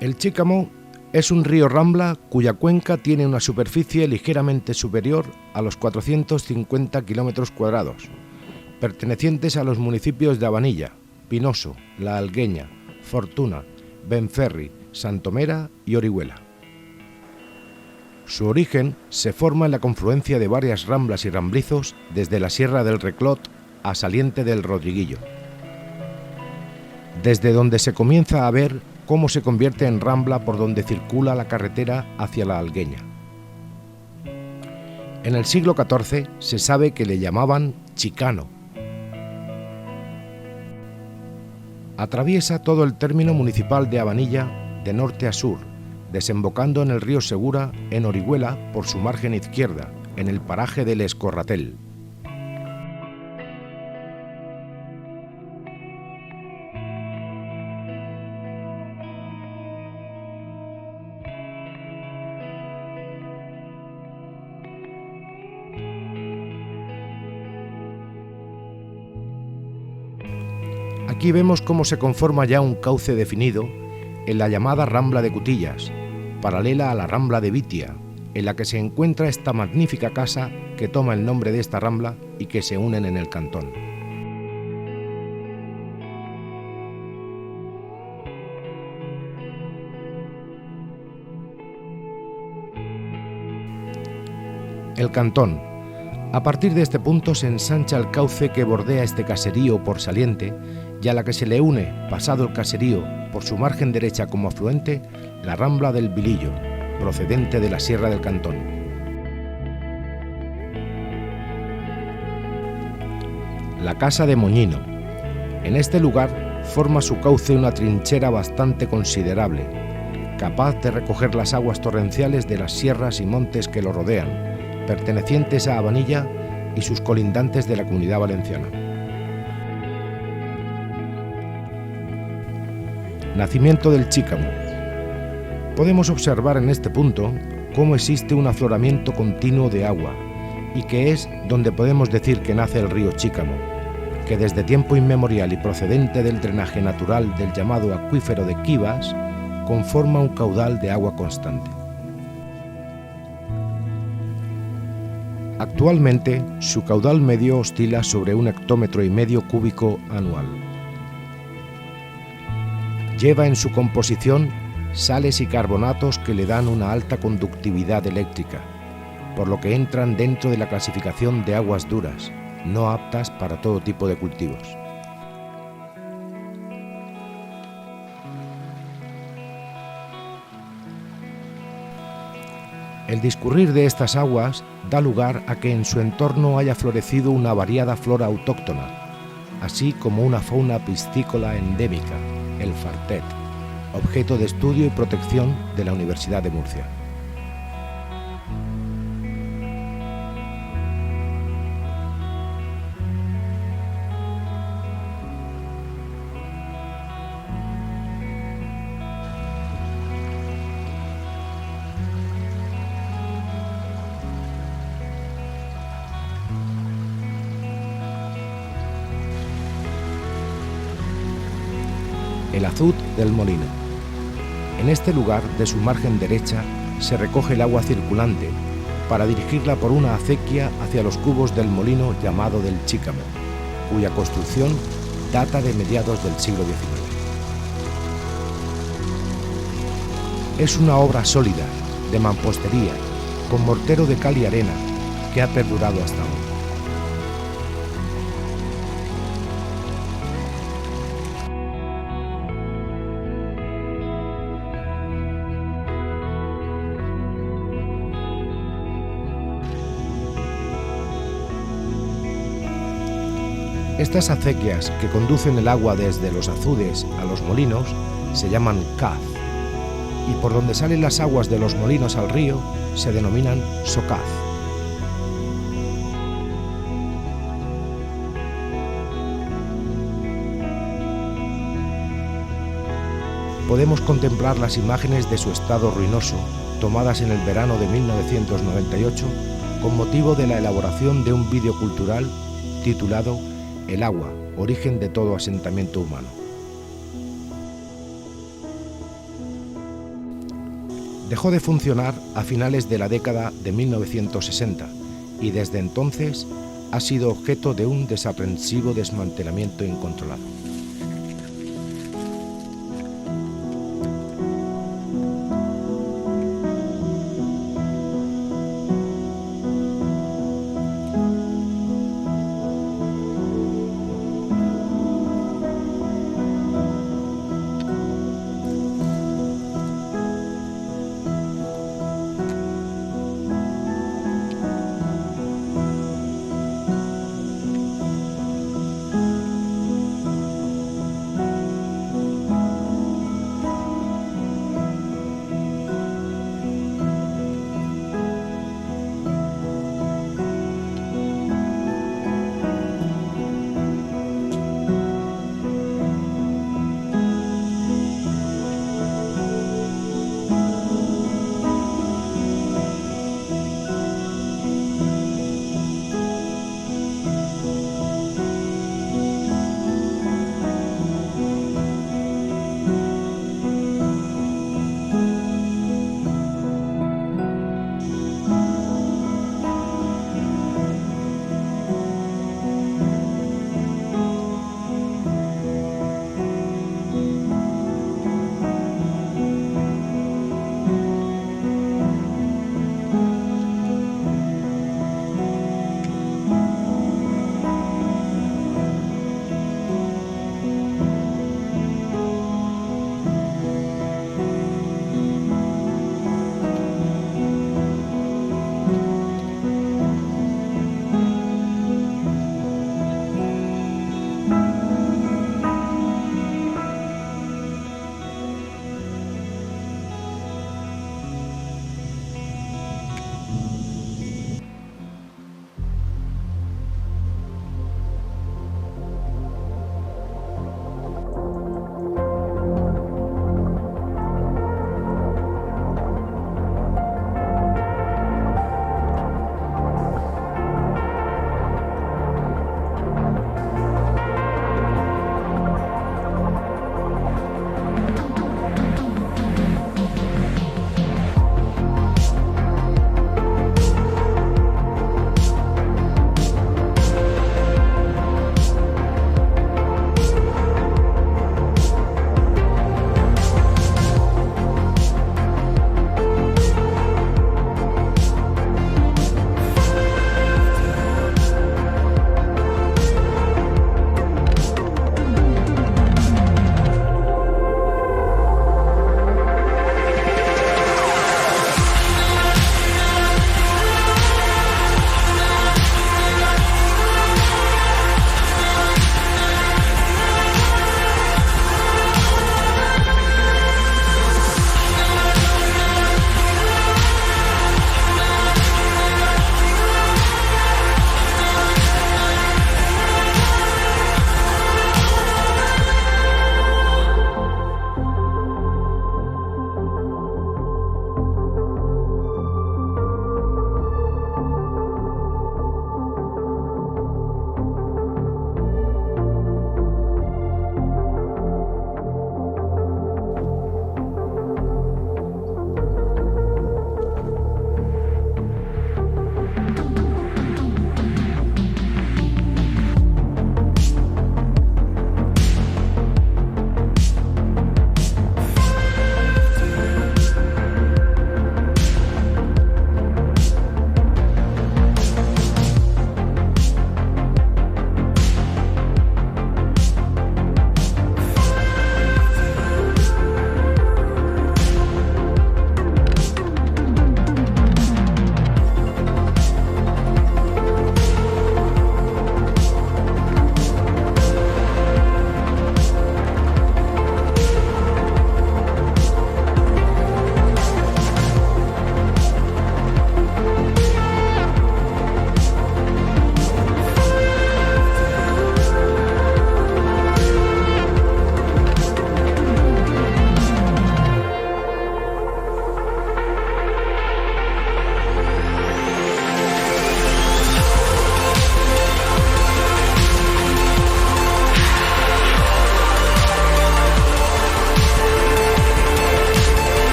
El Chícamo es un río rambla cuya cuenca tiene una superficie ligeramente superior a los 450 kilómetros cuadrados, pertenecientes a los municipios de Abanilla, Pinoso, La Algueña, Fortuna, Benferri, Santomera y Orihuela. Su origen se forma en la confluencia de varias ramblas y ramblizos desde la Sierra del Reclot a Saliente del Rodriguillo, desde donde se comienza a ver cómo se convierte en rambla por donde circula la carretera hacia La Algueña. En el siglo XIV se sabe que le llamaban Chicano. Atraviesa todo el término municipal de Abanilla de norte a sur, desembocando en el río Segura en Orihuela por su margen izquierda, en el paraje del Escorratel. Aquí vemos cómo se conforma ya un cauce definido en la llamada Rambla de Cutillas, paralela a la Rambla de Vitia, en la que se encuentra esta magnífica casa que toma el nombre de esta rambla y que se unen en el cantón. El cantón. A partir de este punto se ensancha el cauce que bordea este caserío por saliente y a la que se le une, pasado el caserío, por su margen derecha como afluente, la Rambla del Vilillo, procedente de la Sierra del Cantón. La Casa de Moñino. En este lugar forma su cauce una trinchera bastante considerable, capaz de recoger las aguas torrenciales de las sierras y montes que lo rodean, pertenecientes a Abanilla y sus colindantes de la Comunidad Valenciana. Nacimiento del Chícamo. Podemos observar en este punto cómo existe un afloramiento continuo de agua y que es donde podemos decir que nace el río Chícamo, que desde tiempo inmemorial y procedente del drenaje natural del llamado acuífero de Quivas, conforma un caudal de agua constante. Actualmente, su caudal medio oscila sobre 1,5 hectómetros cúbico anual. Lleva en su composición sales y carbonatos que le dan una alta conductividad eléctrica, por lo que entran dentro de la clasificación de aguas duras, no aptas para todo tipo de cultivos. El discurrir de estas aguas da lugar a que en su entorno haya florecido una variada flora autóctona, así como una fauna piscícola endémica, el fartet, objeto de estudio y protección de la Universidad de Murcia. El azud del molino. En este lugar, de su margen derecha, se recoge el agua circulante para dirigirla por una acequia hacia los cubos del molino llamado del Chícamo, cuya construcción data de mediados del siglo XIX. Es una obra sólida, de mampostería, con mortero de cal y arena, que ha perdurado hasta hoy. Estas acequias que conducen el agua desde los azudes a los molinos se llaman caz, y por donde salen las aguas de los molinos al río se denominan socaz. Podemos contemplar las imágenes de su estado ruinoso, tomadas en el verano de 1998, con motivo de la elaboración de un vídeo cultural titulado El agua, origen de todo asentamiento humano. Dejó de funcionar a finales de la década de 1960 y desde entonces ha sido objeto de un desaprensivo desmantelamiento incontrolado.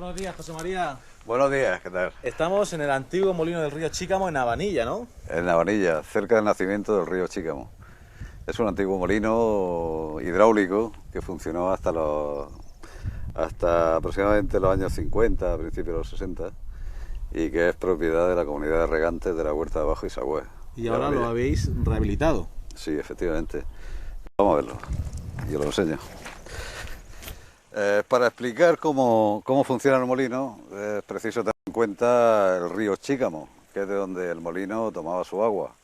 Buenos días, José María. Buenos días, ¿qué tal? Estamos en el antiguo molino del río Chícamo en Navanilla, ¿no? En Navanilla, cerca del nacimiento del río Chícamo. Es un antiguo molino hidráulico que funcionó hasta aproximadamente los años 50, a principios de los 60, y que es propiedad de la comunidad de regantes de la Huerta de Abajo y Sagüez. Y ahora lo habéis rehabilitado. Sí, efectivamente. Vamos a verlo. Yo lo enseño. Para explicar cómo funciona el molino, es preciso tener en cuenta el río Chícamo, que es de donde el molino tomaba su agua.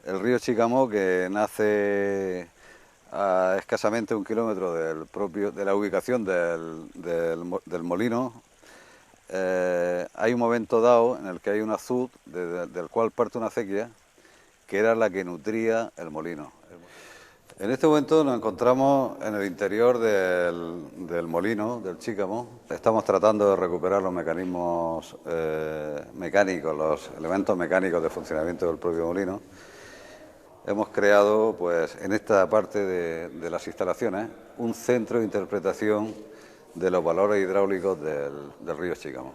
El río Chícamo, que nace a escasamente 1 kilómetro de la ubicación del molino, hay un momento dado en el que hay un azud del cual parte una acequia, que era la que nutría el molino. En este momento nos encontramos en el interior del molino, del Chícamo. Estamos tratando de recuperar los mecanismos mecánicos, los elementos mecánicos de funcionamiento del propio molino. Hemos creado, pues, en esta parte de las instalaciones, un centro de interpretación de los valores hidráulicos del río Chícamo.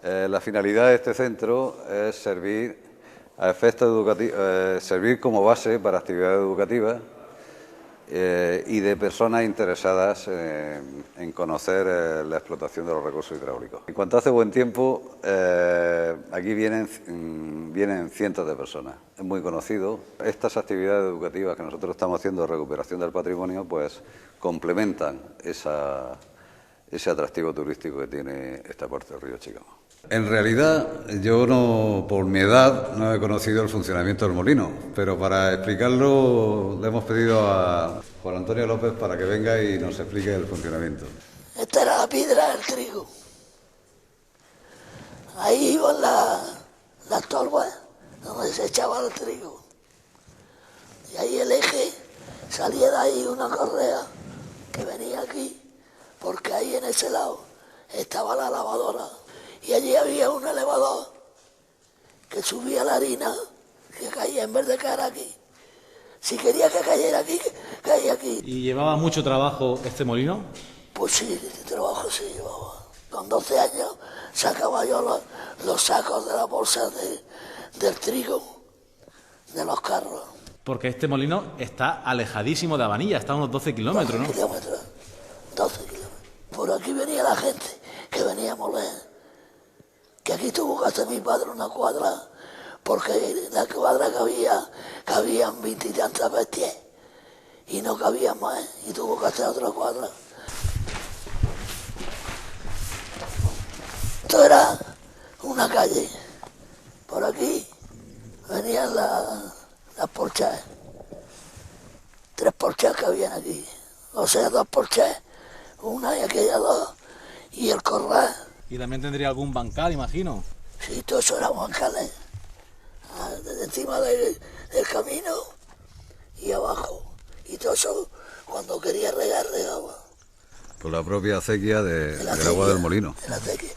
La finalidad de este centro es servir a efectos educativos, servir como base para actividades educativas y de personas interesadas en conocer la explotación de los recursos hidráulicos. En cuanto hace buen tiempo, aquí vienen cientos de personas. Es muy conocido. Estas actividades educativas que nosotros estamos haciendo de recuperación del patrimonio, pues complementan ese atractivo turístico que tiene esta parte del río Chícamo. En realidad, yo no, por mi edad, no he conocido el funcionamiento del molino, pero para explicarlo le hemos pedido a Juan Antonio López para que venga y nos explique el funcionamiento. Esta era la piedra del trigo. Ahí iban las torbas donde se echaba el trigo. Y ahí el eje salía de ahí una correa que venía aquí, porque ahí en ese lado estaba la lavadora. Y allí había un elevador que subía la harina, que caía en vez de caer aquí. Si quería que cayera aquí, caía aquí. ¿Y llevaba mucho trabajo este molino? Pues sí, de trabajo sí llevaba. Con 12 años sacaba yo los sacos de la bolsa del trigo, de los carros. Porque este molino está alejadísimo de Navanilla, está a unos 12 kilómetros, 12 kilómetros, 12 kilómetros. Por aquí venía la gente que venía a moler. Que aquí tuvo que hacer mi padre una cuadra, porque la cuadra cabían 20 y tantas bestias, y no cabían más, y tuvo que hacer otra cuadra. Esto era una calle. Por aquí venían las porchas, 3 porchas que habían aquí, o sea, 2 porchas, una y aquella 2, y el corral. Y también tendría algún bancal, imagino. Sí, todo eso eran bancales. Desde encima del camino y abajo. Y todo eso, cuando quería regar, regaba. Por la propia acequia del agua del molino. De la acequia.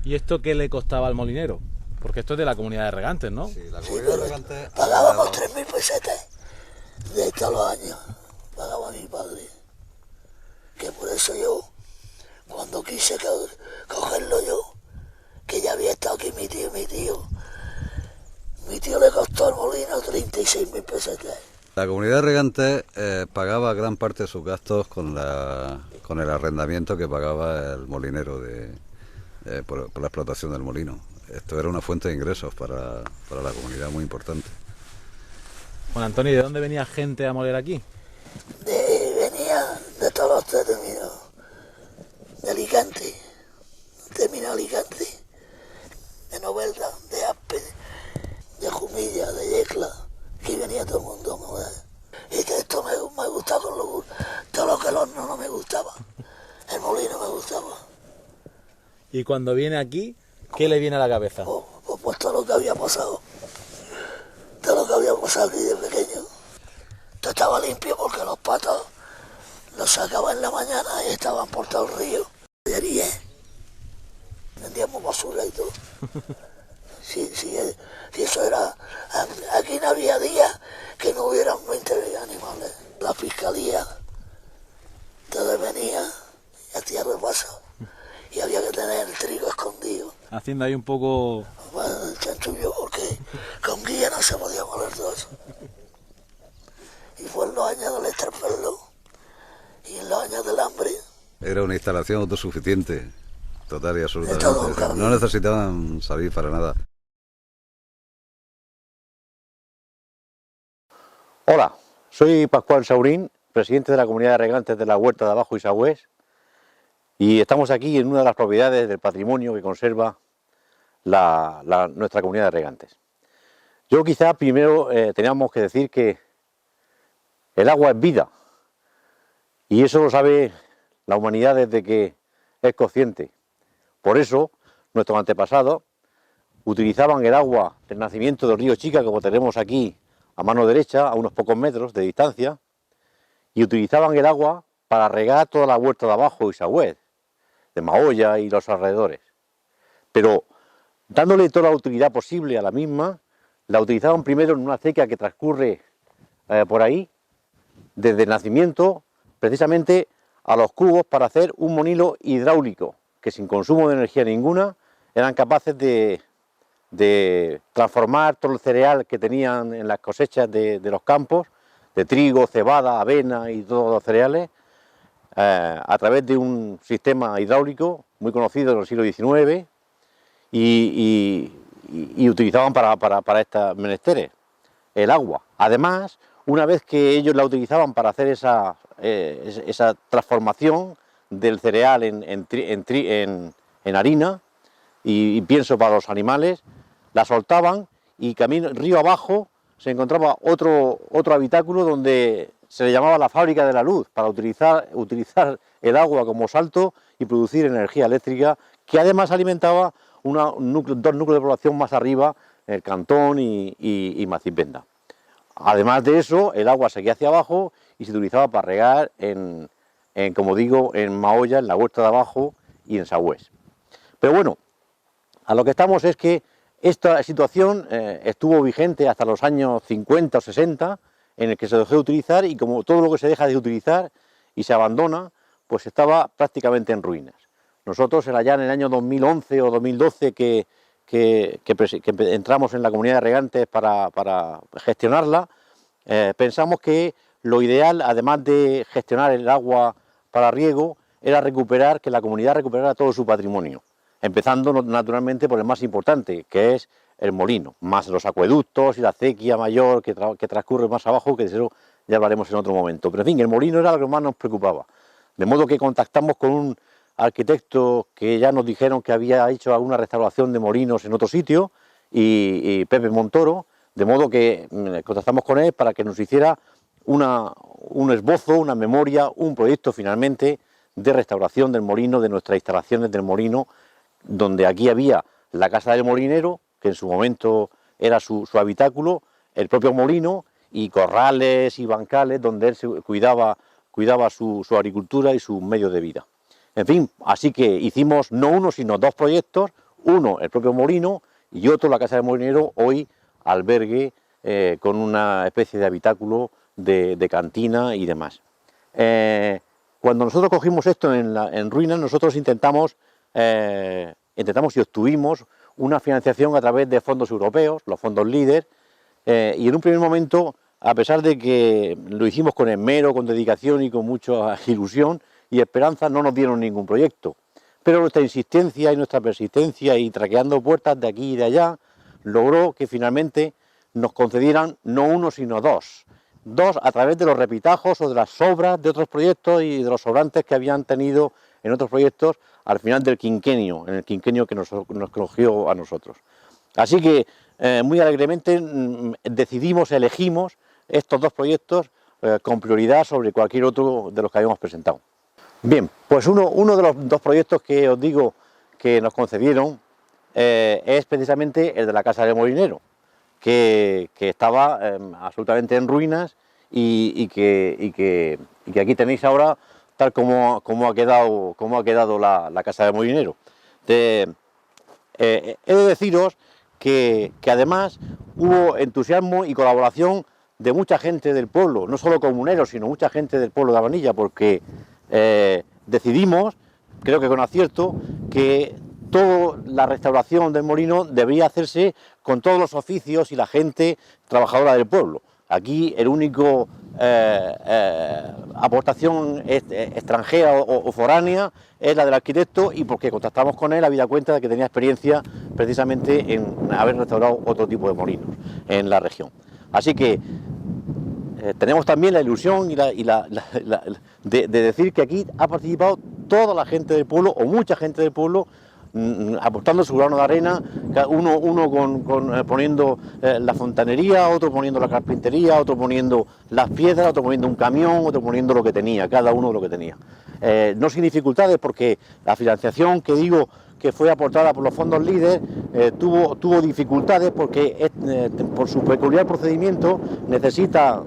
¿Y esto qué le costaba al molinero? Porque esto es de la comunidad de regantes, ¿no? Sí, la comunidad de regantes pagábamos 3.000 pesetas de todos los años. Pagaba mi padre. Que por eso yo, cuando quise cogerlo yo, que ya había estado aquí mi tío le costó el molino 36.000 pesetas. La comunidad de regantes pagaba gran parte de sus gastos con el arrendamiento que pagaba el molinero por la explotación del molino. Esto era una fuente de ingresos para la comunidad muy importante. Juan Antonio, ¿de dónde venía gente a moler aquí? Venía de todos los términos. De Alicante, terminó Alicante, de Novelda, de Aspe, de Jumilla, de Yecla, aquí venía todo el mundo a mover. Y que esto me gustaba con locura, todo lo que el horno no me gustaba, el molino me gustaba. Y cuando viene aquí, ¿qué le viene a la cabeza? Pues todo lo que había pasado aquí de pequeño. Todo estaba limpio porque los patos los sacaba en la mañana y estaban por todo el río. Vendíamos basura y todo. Sí, eso era. Aquí no había día que no hubieran 20 animales. La fiscalía entonces venía y hacía repaso. Y había haciendo ahí un poco... Bueno, el chanchullo, porque con guía no se podía mover dos. Y fue en los años del esterpelo y en los años del hambre. Era una instalación autosuficiente, total y todo, absolutamente. claro. No necesitaban salir para nada. Hola, soy Pascual Saurín, presidente de la Comunidad de Regantes de la Huerta de Abajo Isagüés, y estamos aquí en una de las propiedades del patrimonio que conserva nuestra Comunidad de Regantes. Yo quizá primero teníamos que decir que el agua es vida, y eso lo sabe la humanidad desde que es consciente. Por eso nuestros antepasados utilizaban el agua del nacimiento del río Chica, como tenemos aquí a mano derecha, a unos pocos metros de distancia, y utilizaban el agua para regar toda la huerta de abajo, Isagüés, de Mahoya y los alrededores. Pero dándole toda la utilidad posible a la misma, la utilizaban primero en una acequia que transcurre por ahí, desde el nacimiento, precisamente a los cubos, para hacer un molino hidráulico, que sin consumo de energía ninguna, eran capaces de transformar todo el cereal que tenían en las cosechas de los campos, de trigo, cebada, avena y todos los cereales, a través de un sistema hidráulico muy conocido en el siglo XIX y utilizaban para estos menesteres el agua. Además, una vez que ellos la utilizaban para hacer esa transformación del cereal en harina y pienso para los animales, la soltaban y camino río abajo se encontraba otro habitáculo donde se le llamaba la fábrica de la luz, para utilizar el agua como salto y producir energía eléctrica, que además alimentaba dos núcleos de población más arriba, el Cantón y Macipenda. Además de eso, el agua seguía hacia abajo y se utilizaba para regar como digo, en Mahoya, en la huerta de abajo y en Sagüés. Pero bueno, a lo que estamos es que esta situación estuvo vigente hasta los años 50 o 60, en el que se dejó de utilizar, y como todo lo que se deja de utilizar y se abandona, pues estaba prácticamente en ruinas. Nosotros allá en el año 2011 o 2012 que entramos en la Comunidad de Regantes para gestionarla, pensamos que lo ideal, además de gestionar el agua para riego, era que la comunidad recuperara todo su patrimonio, empezando naturalmente por el más importante, que es el molino, más los acueductos y la acequia mayor que transcurre más abajo, que de eso ya hablaremos en otro momento. Pero en fin, el molino era lo que más nos preocupaba, de modo que contactamos con un arquitecto que ya nos dijeron que había hecho alguna restauración de molinos en otro sitio, y Pepe Montoro, de modo que contactamos con él para que nos hiciera un esbozo, una memoria, un proyecto finalmente de restauración del molino, de nuestras instalaciones del molino, donde aquí había la casa del molinero, que en su momento era su habitáculo, el propio molino y corrales y bancales donde él cuidaba su agricultura y sus medios de vida. En fin, así que hicimos no uno sino dos proyectos, uno el propio molino y otro la casa del molinero, hoy albergue con una especie de habitáculo de cantina y demás. Cuando nosotros cogimos esto en ruinas, nosotros intentamos y obtuvimos una financiación a través de fondos europeos, los fondos LEADER, y en un primer momento, a pesar de que lo hicimos con esmero, con dedicación y con mucha ilusión y esperanza, no nos dieron ningún proyecto. Pero nuestra insistencia y nuestra persistencia y traqueando puertas de aquí y de allá, logró que finalmente nos concedieran no uno sino dos a través de los repitajos o de las sobras de otros proyectos y de los sobrantes que habían tenido en otros proyectos al final del quinquenio, en el quinquenio que nos cogió a nosotros. Así que muy alegremente elegimos estos dos proyectos con prioridad sobre cualquier otro de los que habíamos presentado. Bien, pues uno de los dos proyectos que os digo que nos concedieron es precisamente el de la casa del molinero, que estaba absolutamente en ruinas y que aquí tenéis ahora tal como ha quedado la casa del molinero. He de deciros que además hubo entusiasmo y colaboración de mucha gente del pueblo, no solo comuneros, sino mucha gente del pueblo de Abanilla, porque decidimos, creo que con acierto, que toda la restauración del molino debería hacerse con todos los oficios y la gente trabajadora del pueblo. Aquí el único aportación extranjera o foránea es la del arquitecto, y porque contactamos con él habida cuenta de que tenía experiencia precisamente en haber restaurado otro tipo de molinos en la región. Así que tenemos también la ilusión de decir que aquí ha participado toda la gente del pueblo, o mucha gente del pueblo, aportando su grano de arena, uno poniendo la fontanería, otro poniendo la carpintería, otro poniendo las piedras, otro poniendo un camión, otro poniendo lo que tenía, cada uno lo que tenía. No sin dificultades, porque la financiación que digo que fue aportada por los fondos LEADER tuvo dificultades, porque por su peculiar procedimiento necesita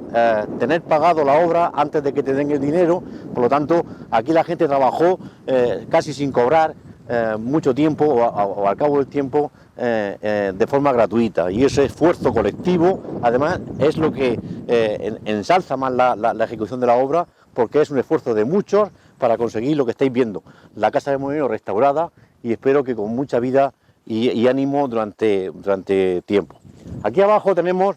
tener pagado la obra antes de que te den el dinero. Por lo tanto, aquí la gente trabajó casi sin cobrar mucho tiempo, o al cabo del tiempo, de forma gratuita, y ese esfuerzo colectivo además es lo que ensalza más la ejecución de la obra, porque es un esfuerzo de muchos para conseguir lo que estáis viendo, la Casa del Molino restaurada, y espero que con mucha vida y ánimo durante tiempo. Aquí abajo tenemos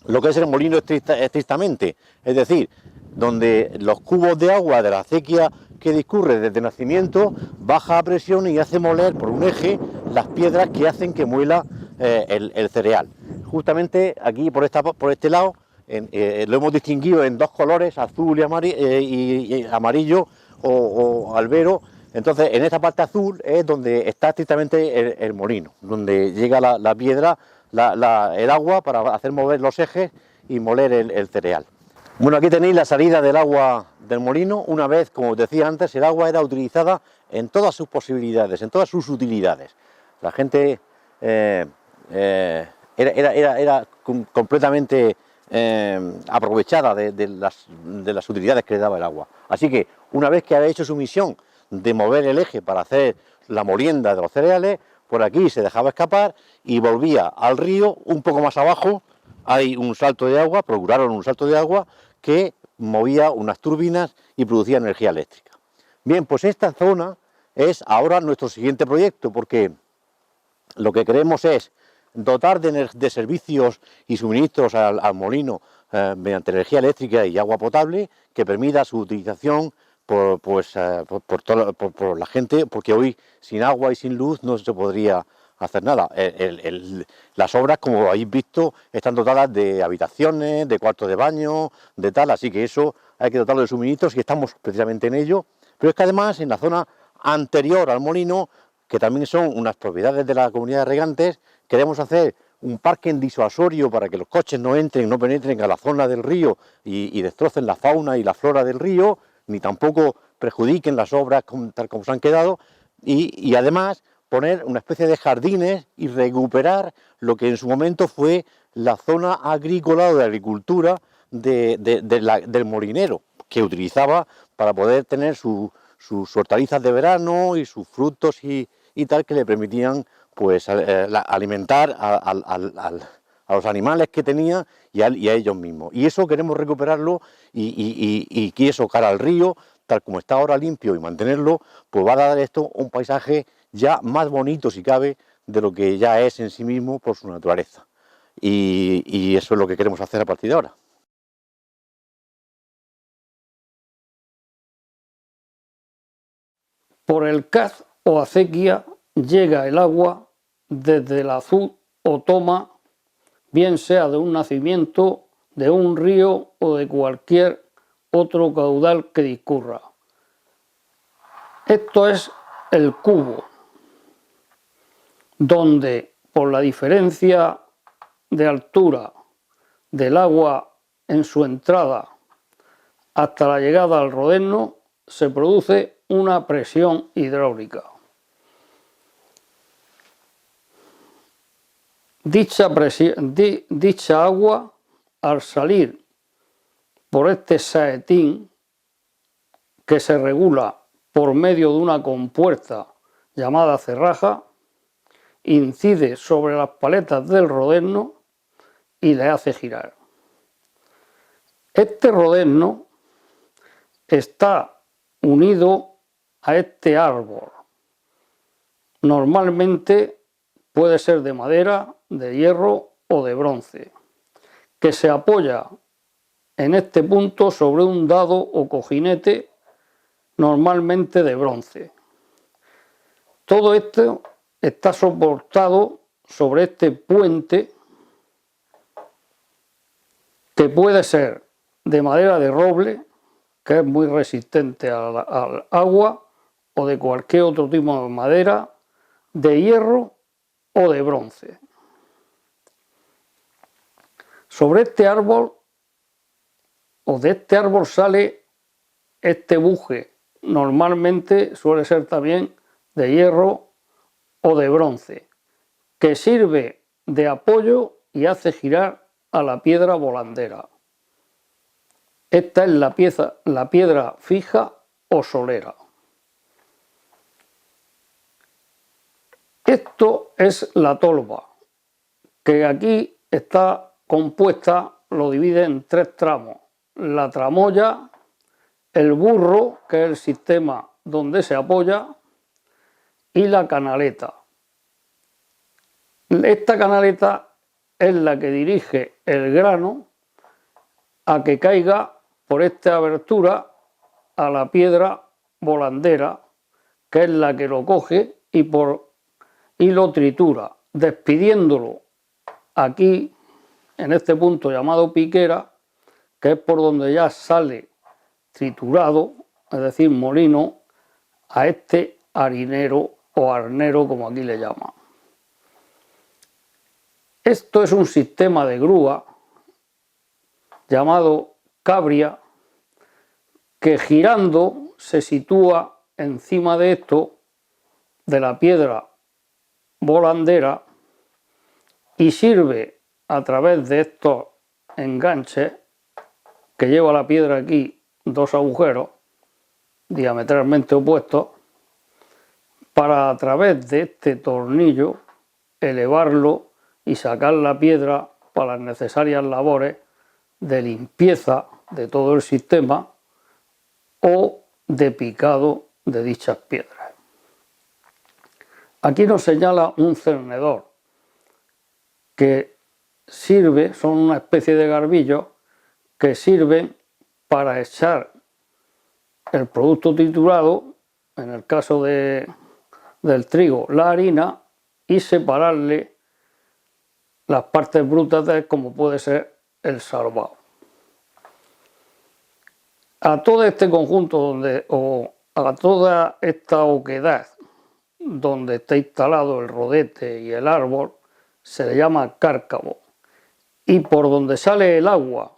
lo que es el molino estrictamente, es decir, donde los cubos de agua de la acequia que discurre desde nacimiento baja a presión y hace moler por un eje las piedras que hacen que muela el cereal. Justamente aquí por este lado lo hemos distinguido en dos colores, azul y amarillo o albero. Entonces, en esta parte azul es donde está estrictamente el molino, donde llega la piedra, el agua, para hacer mover los ejes y moler el cereal. Bueno, aquí tenéis la salida del agua del molino. Una vez, como os decía antes, el agua era utilizada en todas sus posibilidades, en todas sus utilidades. La gente era completamente aprovechada de las utilidades que le daba el agua. Así que, una vez que había hecho su misión de mover el eje para hacer la molienda de los cereales, por aquí se dejaba escapar y volvía al río. Un poco más abajo hay un salto de agua, procuraron un salto de agua que movía unas turbinas y producía energía eléctrica. Bien, pues esta zona es ahora nuestro siguiente proyecto, porque lo que queremos es dotar de servicios y suministros al molino mediante energía eléctrica y agua potable, que permita su utilización por la gente, porque hoy sin agua y sin luz no se podría hacer nada. Las obras, como habéis visto, están dotadas de habitaciones, de cuartos de baño, de tal, así que eso hay que dotarlo de suministros, y estamos precisamente en ello. Pero es que además, en la zona anterior al molino, que también son unas propiedades de la comunidad de regantes, queremos hacer un parque disuasorio para que los coches no penetren a la zona del río y destrocen la fauna y la flora del río, ni tampoco perjudiquen las obras tal como se han quedado, y además poner una especie de jardines y recuperar lo que en su momento fue la zona agrícola o de agricultura del molinero, que utilizaba para poder tener sus hortalizas de verano y sus frutos y tal, que le permitían pues alimentar a los animales que tenía y a ellos mismos. Y eso queremos recuperarlo, y eso cara al río, tal como está ahora limpio, y mantenerlo, pues va a dar esto un paisaje ya más bonito, si cabe, de lo que ya es en sí mismo por su naturaleza. Y eso es lo que queremos hacer a partir de ahora. Por el caz o acequia llega el agua desde el azud o toma, bien sea de un nacimiento, de un río o de cualquier otro caudal que discurra. Esto es el cubo, donde por la diferencia de altura del agua en su entrada hasta la llegada al rodeno se produce una presión hidráulica. Dicha agua, al salir por este saetín, que se regula por medio de una compuerta llamada cerraja, incide sobre las paletas del rodeno y le hace girar. Este rodeno está unido a este árbol, normalmente puede ser de madera, de hierro o de bronce, que se apoya en este punto sobre un dado o cojinete, normalmente de bronce. Todo esto está soportado sobre este puente, que puede ser de madera de roble, que es muy resistente al agua, o de cualquier otro tipo de madera, de hierro o de bronce. Sobre este árbol, o de este árbol, sale este buje. Normalmente suele ser también de hierro o de bronce, que sirve de apoyo y hace girar a la piedra volandera. Esta es la piedra fija o solera. Esto es la tolva, que aquí está compuesta, lo divide en 3 tramos: la tramoya, el burro, que es el sistema donde se apoya, y la canaleta. Esta canaleta es la que dirige el grano a que caiga por esta abertura a la piedra volandera, que es la que lo coge y lo tritura, despidiéndolo aquí, en este punto llamado piquera, que es por donde ya sale triturado, es decir, molino, a este harinero o arnero, como aquí le llaman. Esto es un sistema de grúa llamado cabria, que girando se sitúa encima de esto, de la piedra volandera, y sirve a través de estos enganches que lleva la piedra aquí, 2 agujeros diametralmente opuestos, para a través de este tornillo elevarlo y sacar la piedra para las necesarias labores de limpieza de todo el sistema o de picado de dichas piedras. Aquí nos señala un cernedor que sirve, son una especie de garbillos que sirven para echar el producto triturado, en el caso del trigo, la harina, y separarle las partes brutas como puede ser el salvado. A todo este conjunto a toda esta oquedad donde está instalado el rodete y el árbol se le llama cárcavo, y por donde sale el agua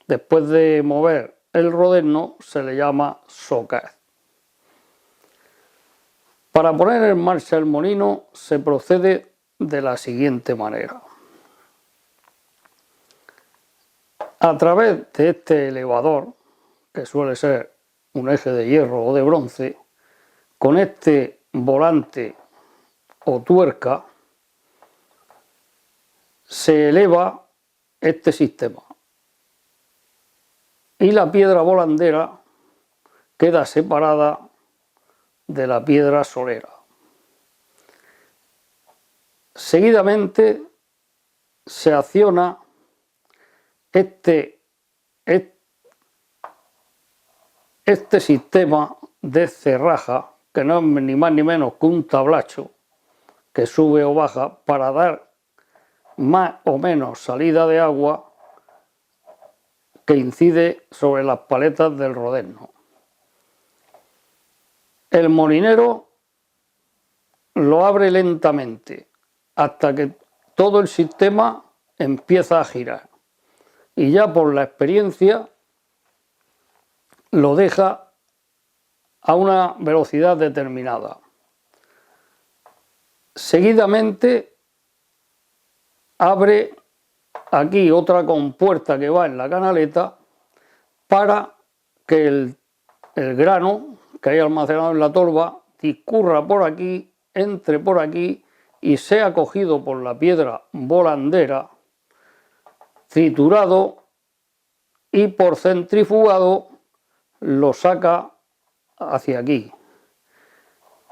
después de mover el rodeno se le llama socaz. Para poner en marcha el molino se procede de la siguiente manera. A través de este elevador, que suele ser un eje de hierro o de bronce, con este volante o tuerca, se eleva este sistema y la piedra volandera queda separada de la piedra solera. Seguidamente se acciona este sistema de cerraja, que no es ni más ni menos que un tablacho que sube o baja para dar más o menos salida de agua que incide sobre las paletas del rodeno. El molinero lo abre lentamente hasta que todo el sistema empieza a girar, y ya por la experiencia lo deja a una velocidad determinada. Seguidamente abre aquí otra compuerta que va en la canaleta para que el grano que hay almacenado en la tolva discurra por aquí, entre por aquí y sea cogido por la piedra volandera, triturado, y por centrifugado lo saca hacia aquí.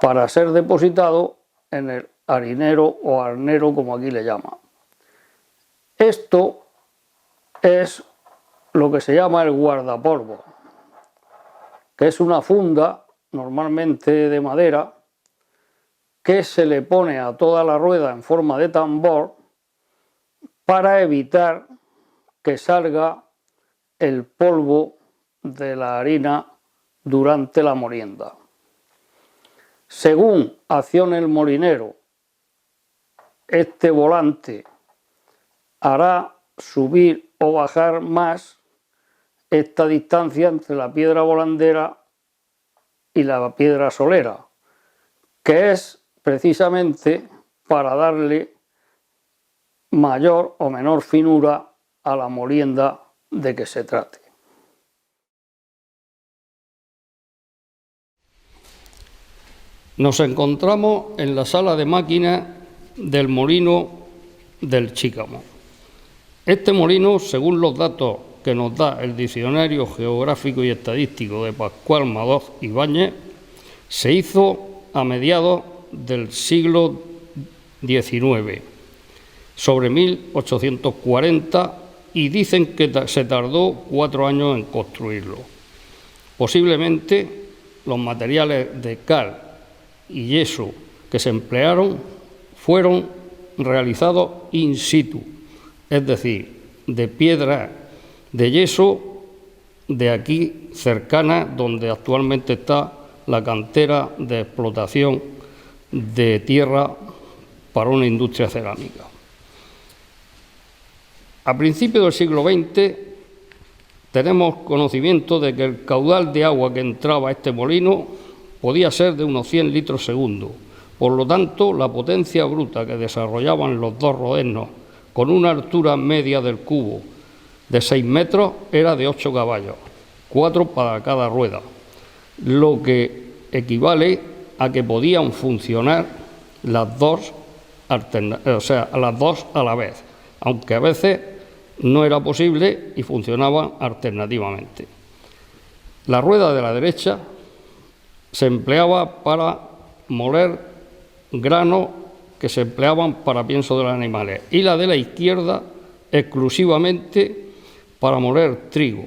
para ser depositado en el harinero o arnero, como aquí le llaman. Esto es lo que se llama el guardapolvo, que es una funda normalmente de madera que se le pone a toda la rueda en forma de tambor para evitar que salga el polvo de la harina durante la molienda. Según accione el molinero, este volante hará subir o bajar más esta distancia entre la piedra volandera y la piedra solera, que es precisamente para darle mayor o menor finura a la molienda de que se trate. Nos encontramos en la sala de máquinas del molino del Chícamo. Este molino, según los datos que nos da el Diccionario Geográfico y Estadístico de Pascual Madoz Ibáñez, se hizo a mediados del siglo XIX, sobre 1840, y dicen que se tardó 4 años en construirlo. Posiblemente los materiales de cal y yeso que se emplearon fueron realizados in situ, es decir, de piedra de yeso de aquí cercana, donde actualmente está la cantera de explotación de tierra para una industria cerámica. A principios del siglo XX tenemos conocimiento de que el caudal de agua que entraba a este molino podía ser de unos 100 litros segundo. Por lo tanto, la potencia bruta que desarrollaban los dos rodenos, con una altura media del cubo de 6 metros, era de 8 caballos, 4 para cada rueda, lo que equivale a que podían funcionar las dos a la vez, aunque a veces no era posible y funcionaban alternativamente. La rueda de la derecha se empleaba para moler granos que se empleaban para pienso de los animales, y la de la izquierda exclusivamente para moler trigo.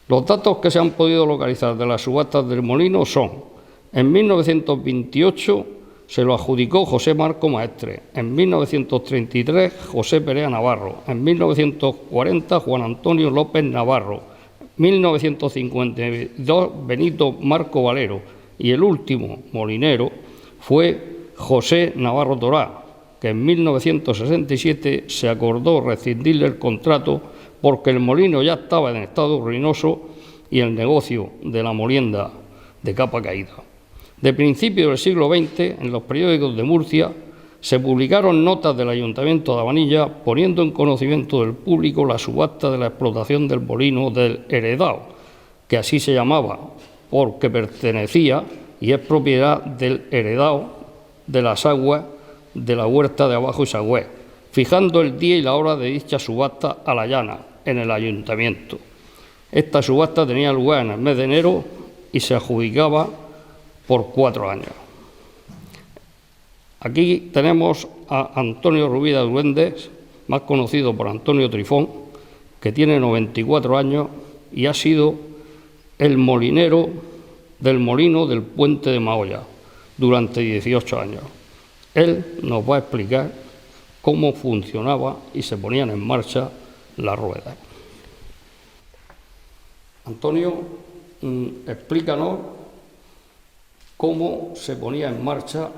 Los datos que se han podido localizar de las subastas del molino son: en 1928 se lo adjudicó José Marco Maestre, en 1933 José Perea Navarro, en 1940 Juan Antonio López Navarro, 1952 Benito Marco Valero, y el último molinero fue José Navarro Torá, que en 1967 se acordó rescindirle el contrato porque el molino ya estaba en estado ruinoso y el negocio de la molienda de capa caída. De principios del siglo XX, en los periódicos de Murcia, se publicaron notas del Ayuntamiento de Abanilla poniendo en conocimiento del público la subasta de la explotación del molino del Heredao, que así se llamaba porque pertenecía y es propiedad del Heredao de las aguas de la huerta de Abajo y Sagüé, fijando el día y la hora de dicha subasta a la llana en el Ayuntamiento. Esta subasta tenía lugar en el mes de enero y se adjudicaba por 4 años. Aquí tenemos a Antonio Rubida Duendes, más conocido por Antonio Trifón, que tiene 94 años y ha sido el molinero del molino del Puente de Mahoya durante 18 años. Él nos va a explicar cómo funcionaba y se ponían en marcha las ruedas. Antonio, explícanos cómo se ponía en marcha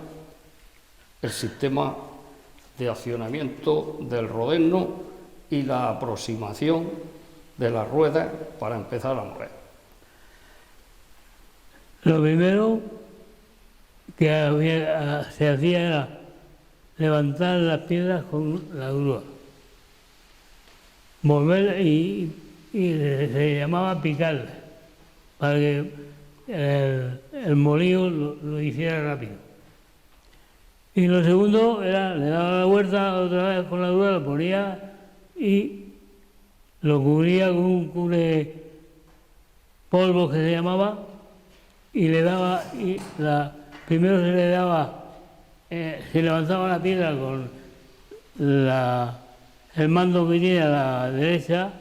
el sistema de accionamiento del rodeno y la aproximación de las ruedas para empezar a moler. Lo primero que se hacía era levantar las piedras con la grúa, mover y se llamaba picarle, para que el molino lo hiciera rápido. Y lo segundo era, le daba la vuelta otra vez con la grúa, lo ponía y lo cubría con un cubre polvo que se llamaba, y le daba primero se le daba, se levantaba la piedra con el mando que tiene a la derecha,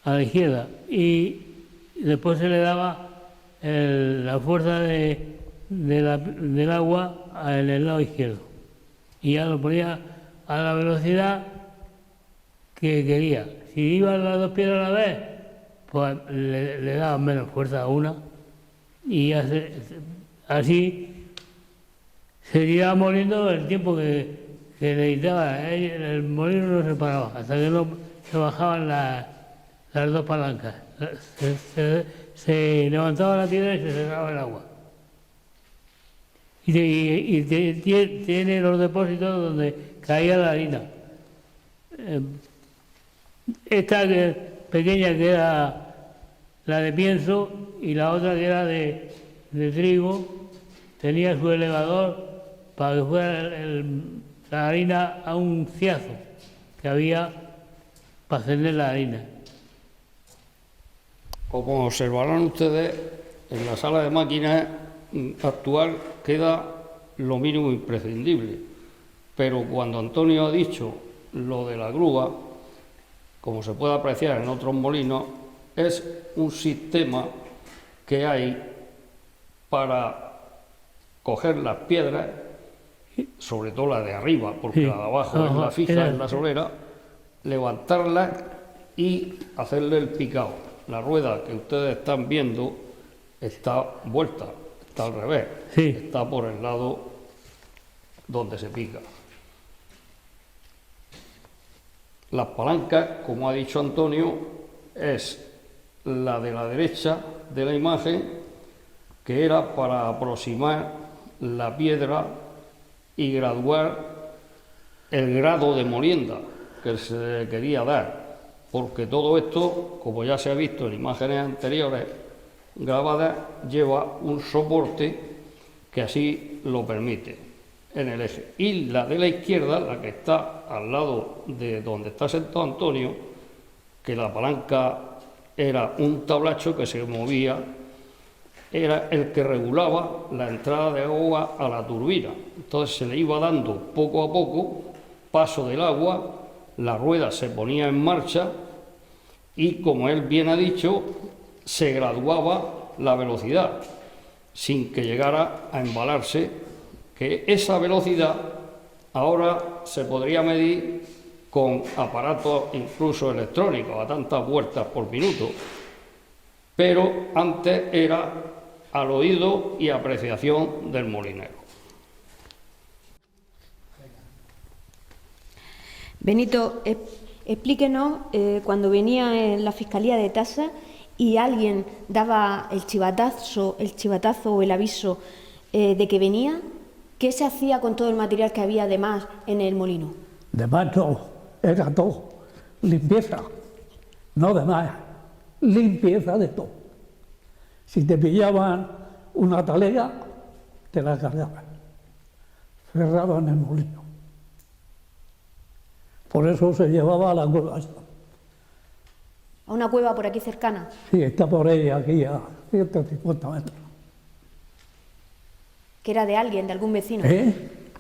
a la izquierda, y después se le daba la fuerza del agua en el lado izquierdo. Y ya lo ponía a la velocidad que quería. Si iban las dos piedras a la vez, pues le daban menos fuerza a una, y ya así se iba moliendo el tiempo que necesitaba. El molino no se paraba hasta que no se bajaban las dos palancas. Se levantaba la piedra y se cerraba el agua. Y tiene los depósitos donde caía la harina. Esta pequeña, que era la de pienso, y la otra que era de trigo, tenía su elevador para que fuera la harina a un ciazo que había para encender la harina. Como observarán ustedes, en la sala de máquinas actual queda lo mínimo imprescindible, pero cuando Antonio ha dicho lo de la grúa, como se puede apreciar en otros molinos, es un sistema que hay para coger las piedras, sobre todo la de arriba, porque Sí. la de abajo es la fija, es la solera, levantarlas y hacerle el picado. La rueda que ustedes están viendo está vuelta, está al revés, Sí. está por el lado donde se pica. Las palancas, como ha dicho Antonio, es la de la derecha de la imagen, que era para aproximar la piedra y graduar el grado de molienda que se quería dar, porque todo esto, como ya se ha visto en imágenes anteriores grabadas, lleva un soporte que así lo permite en el eje. Y la de la izquierda, la que está al lado de donde está sentado Antonio, que la palanca era un tablacho que se movía, era el que regulaba la entrada de agua a la turbina. Entonces se le iba dando poco a poco paso del agua, la rueda se ponía en marcha y, como él bien ha dicho, se graduaba la velocidad sin que llegara a embalarse, que esa velocidad ahora se podría medir con aparatos incluso electrónicos a tantas vueltas por minuto, pero antes era al oído y apreciación del molinero. Benito, explíquenos cuando venía en la Fiscalía de Tasas y alguien daba el chivatazo o el aviso de que venía, ¿qué se hacía con todo el material que había además en el molino? De más no, era todo, limpieza, no de más, limpieza de todo. Si te pillaban una talega, te la cargaban, cerraban el molino. Por eso se llevaba a la cueva esta. ¿A una cueva por aquí cercana? Sí, está por ahí, aquí a 150 metros. ¿Que era de alguien, de algún vecino?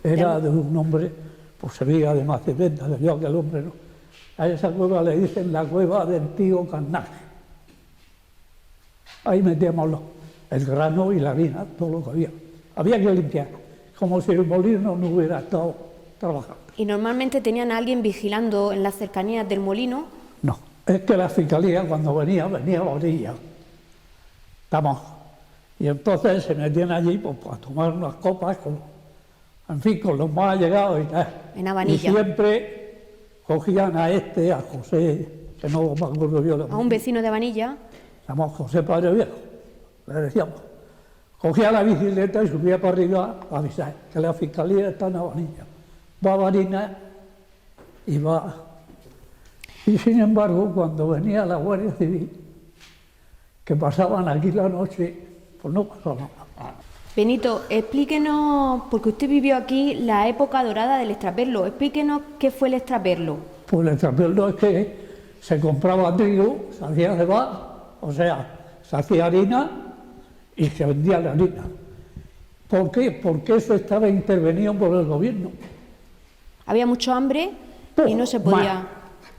Era de un hombre, pues se veía de más de 30, de yo aquel hombre, ¿no? A esa cueva le dicen la cueva del tío Carnaje. Ahí metíamos el grano y la harina, todo lo que había. Había que limpiar, como si el molino no hubiera estado trabajando. ¿Y normalmente tenían a alguien vigilando en las cercanías del molino? No, es que la fiscalía cuando venía a la orilla. Estamos. Y entonces se metían allí pues, a tomar unas copas, con los más allegados y tal. En Habanilla. Y siempre cogían a José, que no me acuerdo yo. ¿A un vecino de Habanilla? Llamamos José Padre Viejo, le decíamos. Cogía la bicicleta y subía para arriba a avisar que la fiscalía está en Habanilla. Va a Barinas y va. Y sin embargo, cuando venía la Guardia Civil, que pasaban aquí la noche, pues no pasaba nada. Benito, explíquenos, porque usted vivió aquí la época dorada del extraperlo, explíquenos qué fue el extraperlo. Pues el extraperlo es que se compraba trigo, se hacía cebada, o sea, se hacía harina y se vendía la harina. ¿Por qué? Porque eso estaba intervenido por el gobierno. Había mucho hambre y no se Más. podía...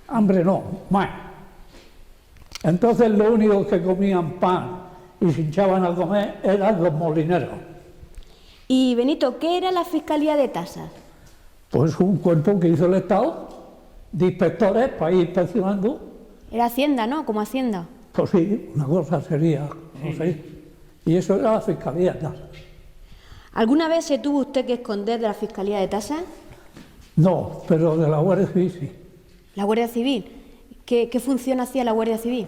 Hambre no, más. Entonces lo único que comían pan y se hinchaban a comer eran los molineros. Y Benito, ¿qué era la Fiscalía de Tasas? Pues un cuerpo que hizo el Estado de inspectores para ir inspeccionando. Era Hacienda, ¿no? Como Hacienda. Pues sí, una cosa sería, no sé. Y eso era la Fiscalía de Tasas. ¿Alguna vez se tuvo usted que esconder de la Fiscalía de Tasas? No, pero de la Guardia Civil sí. ¿La Guardia Civil? ¿Qué función hacía la Guardia Civil?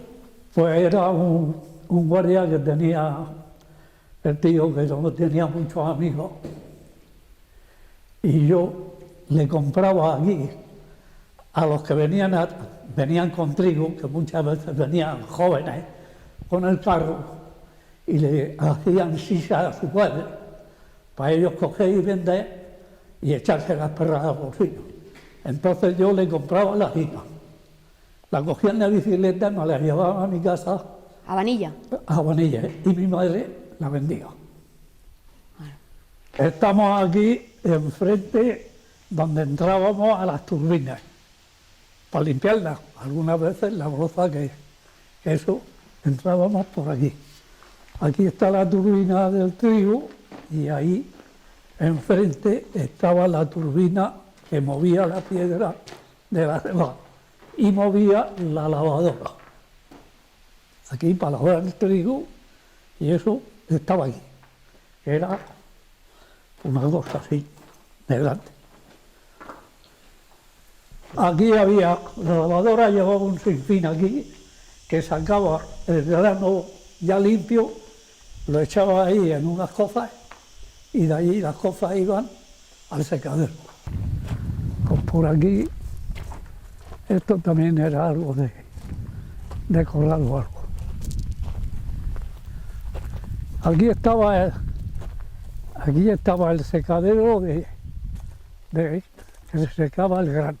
Pues era un guardia que tenía, el tío que yo tenía muchos amigos, y yo le compraba aquí a los que venían con trigo, que muchas veces venían jóvenes con el carro, y le hacían sisa a su padre, para ellos coger y vender y echarse las perras al bolsillo. Entonces yo le compraba la gina, la cogía en la bicicleta, me la llevaba a mi casa, ¿A Vanilla? a Vanilla, y mi madre la vendía. Estamos aquí enfrente donde entrábamos a las turbinas, para limpiarlas. Algunas veces la broza que eso, entrábamos por aquí. Aquí está la turbina del trigo y ahí enfrente estaba la turbina que movía la piedra de la cebada y movía la lavadora. Aquí para lavar el trigo, y eso estaba aquí. Era una cosa así, de grande. Aquí había, la lavadora llevaba un sinfín aquí, que sacaba el grano ya limpio, lo echaba ahí en unas cofas, y de allí las cofas iban al secadero. Pues por aquí, esto también era algo de corral o algo. Aquí estaba el secadero que se secaba el grano.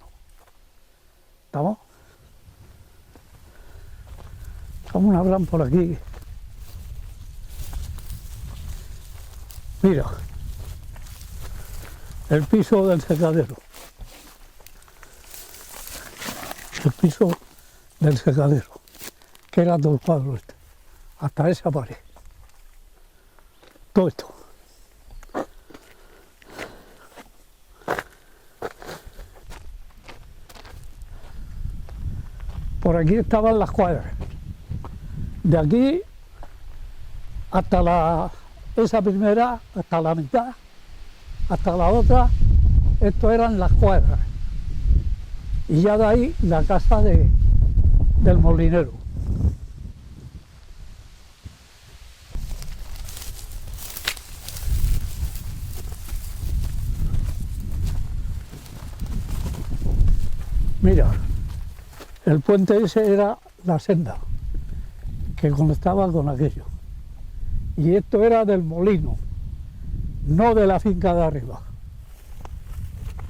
¿Estamos? ¿Cómo hablan por aquí? Mira, el piso del secadero. El piso del secadero, que era todo el cuadro este, hasta esa pared. Todo esto. Por aquí estaban las cuadras. De aquí hasta esa primera, hasta la mitad, hasta la otra, esto eran las cuadras. Y ya de ahí la casa del molinero. Mira, el puente ese era la senda que conectaba con aquello. Y esto era del molino, no de la finca de arriba.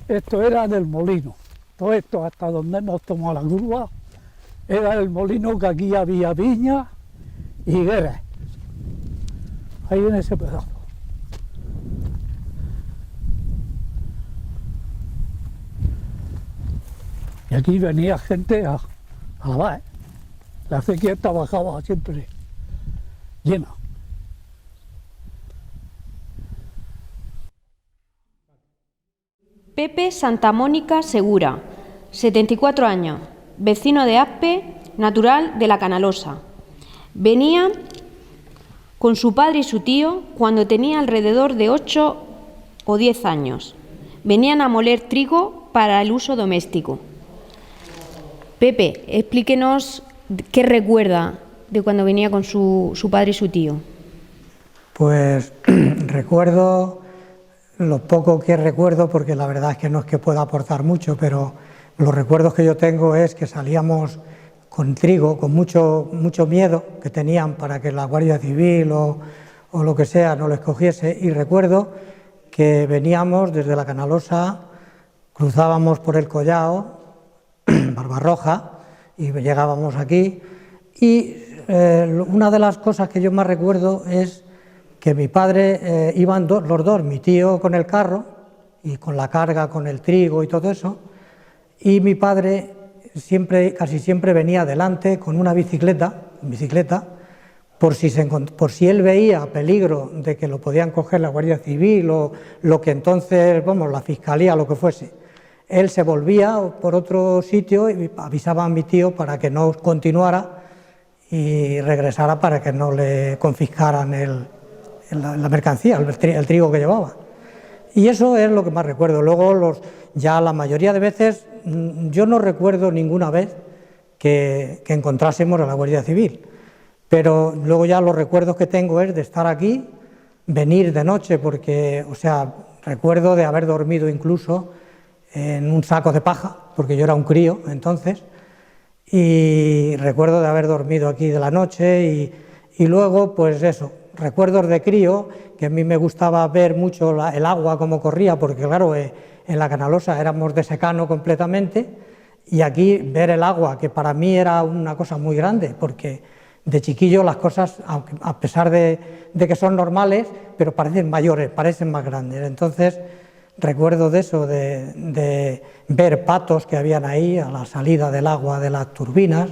Esto era del molino. Todo esto hasta donde hemos tomado la curva era el molino, que aquí había viña y higueras. Ahí en ese pedazo. Y aquí venía gente a lavar. La acequia bajaba siempre llena. Pepe Santa Mónica Segura, 74 años, vecino de Aspe, natural de La Canalosa. Venía con su padre y su tío cuando tenía alrededor de 8 o 10 años. Venían a moler trigo para el uso doméstico. Pepe, explíquenos qué recuerda de cuando venía con su padre y su tío. Pues recuerdo lo poco que recuerdo, porque la verdad es que no es que pueda aportar mucho, pero los recuerdos que yo tengo es que salíamos con trigo, con mucho miedo que tenían para que la Guardia Civil o lo que sea no les cogiese, y recuerdo que veníamos desde La Canalosa, cruzábamos por el Collao, Barbarroja, y llegábamos aquí, y una de las cosas que yo más recuerdo es que mi padre iban los dos, mi tío con el carro y con la carga, con el trigo y todo eso, y mi padre casi siempre venía adelante con una bicicleta, por si él veía peligro de que lo podían coger la Guardia Civil o lo que entonces, vamos, la Fiscalía, lo que fuese. Él se volvía por otro sitio y avisaba a mi tío para que no continuara y regresara para que no le confiscaran la mercancía, el trigo que llevaba. Y eso es lo que más recuerdo. Luego, ya la mayoría de veces, yo no recuerdo ninguna vez que encontrásemos a la Guardia Civil. Pero luego ya los recuerdos que tengo es de estar aquí, venir de noche, porque, o sea, recuerdo de haber dormido incluso en un saco de paja, porque yo era un crío entonces, y recuerdo de haber dormido aquí de la noche y luego, pues eso, recuerdos de crío, que a mí me gustaba ver mucho el agua como corría, porque claro, en la Canalosa éramos de secano completamente, y aquí ver el agua, que para mí era una cosa muy grande, porque de chiquillo las cosas, a pesar de que son normales, pero parecen mayores, parecen más grandes. Entonces, recuerdo de eso, de ver patos que habían ahí a la salida del agua de las turbinas,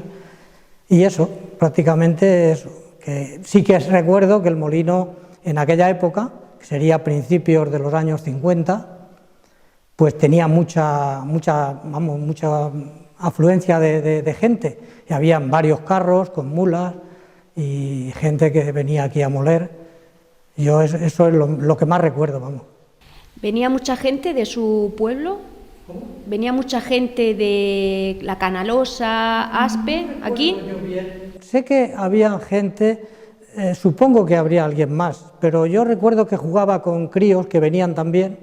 y eso, prácticamente eso. Que sí que recuerdo que el molino en aquella época, que sería principios de los años 50, pues tenía mucha afluencia de gente, y habían varios carros con mulas y gente que venía aquí a moler. Yo eso es lo que más recuerdo, vamos. ¿Venía mucha gente de su pueblo? ¿Cómo? ¿Venía mucha gente de la Canalosa, Aspe, aquí? Sé que había gente, supongo que habría alguien más, pero yo recuerdo que jugaba con críos que venían también,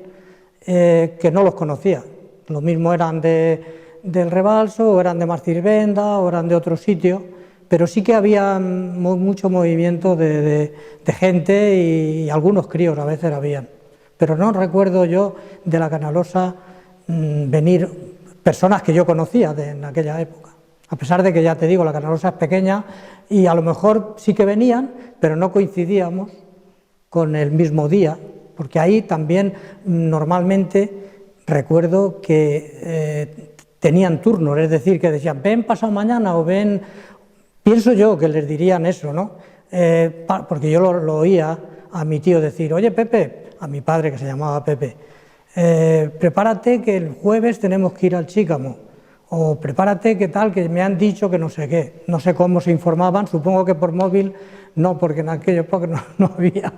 que no los conocía. Lo mismo eran del Rebalso, o eran de Marcirvenda, o eran de otro sitio, pero sí que había mucho movimiento de gente y algunos críos a veces habían. Pero no recuerdo yo de la Canalosa venir personas que yo conocía en aquella época. A pesar de que, ya te digo, la Canalosa es pequeña y a lo mejor sí que venían, pero no coincidíamos con el mismo día, porque ahí también normalmente recuerdo que tenían turnos, es decir, que decían, ven pasado mañana o ven... Pienso yo que les dirían eso, ¿no? Porque yo lo oía a mi tío decir, oye Pepe, a mi padre que se llamaba Pepe, prepárate que el jueves tenemos que ir al Chícamo, o prepárate que tal, que me han dicho que no sé qué. No sé cómo se informaban, supongo que por móvil no, porque en aquella época no había,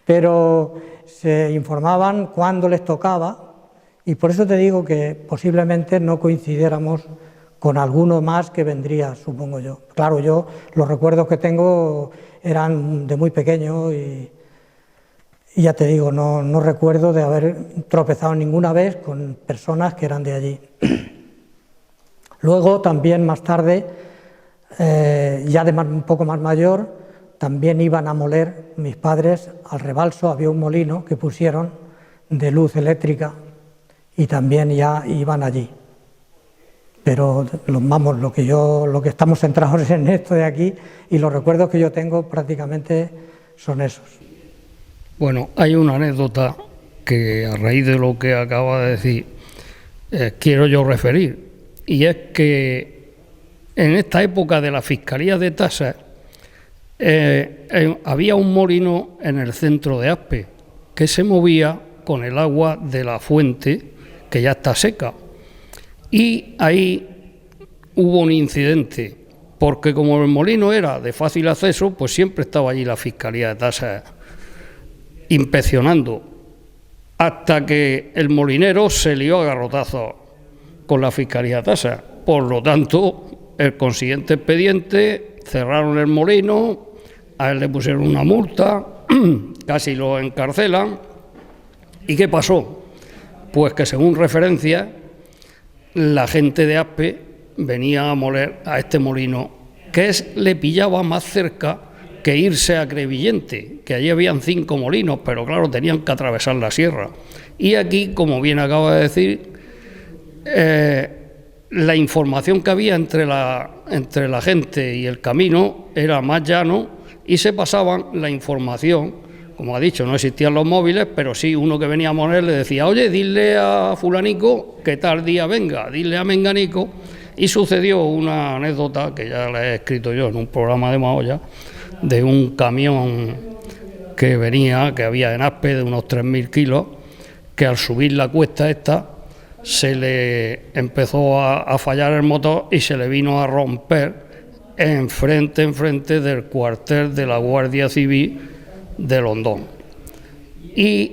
pero se informaban cuándo les tocaba, y por eso te digo que posiblemente no coincidiéramos con alguno más que vendría, supongo yo. Claro, yo los recuerdos que tengo eran de muy pequeño y ya te digo, no recuerdo de haber tropezado ninguna vez con personas que eran de allí. Luego también más tarde, ya un poco más mayor, también iban a moler mis padres al Rebalso, había un molino que pusieron de luz eléctrica y también ya iban allí. Pero vamos, lo que estamos centrados es en esto de aquí y los recuerdos que yo tengo prácticamente son esos. Bueno, hay una anécdota que a raíz de lo que acaba de decir quiero yo referir, y es que en esta época de la Fiscalía de Tasas había un molino en el centro de Aspe que se movía con el agua de la fuente que ya está seca. Y ahí hubo un incidente, porque como el molino era de fácil acceso, pues siempre estaba allí la Fiscalía de Tasas inspeccionando, hasta que el molinero se lió a garrotazos con la Fiscalía de Tasas. Por lo tanto, el consiguiente expediente, cerraron el molino, a él le pusieron una multa, casi lo encarcelan. ¿Y qué pasó? Pues que según referencia, la gente de Aspe venía a moler a este molino, que le pillaba más cerca que irse a Crevillente, que allí habían 5 molinos, pero claro, tenían que atravesar la sierra. Y aquí, como bien acaba de decir, la información que había entre la gente y el camino era más llano y se pasaban la información como ha dicho, no existían los móviles, pero sí uno que venía a Moner le decía, oye, dile a fulanico que tal día venga, dile a menganico, y sucedió una anécdota que ya la he escrito yo en un programa de Mahoya, de un camión que venía, que había en Aspe de unos 3.000 kilos, que al subir la cuesta esta se le empezó a fallar el motor y se le vino a romper enfrente del cuartel de la Guardia Civil de Londón. Y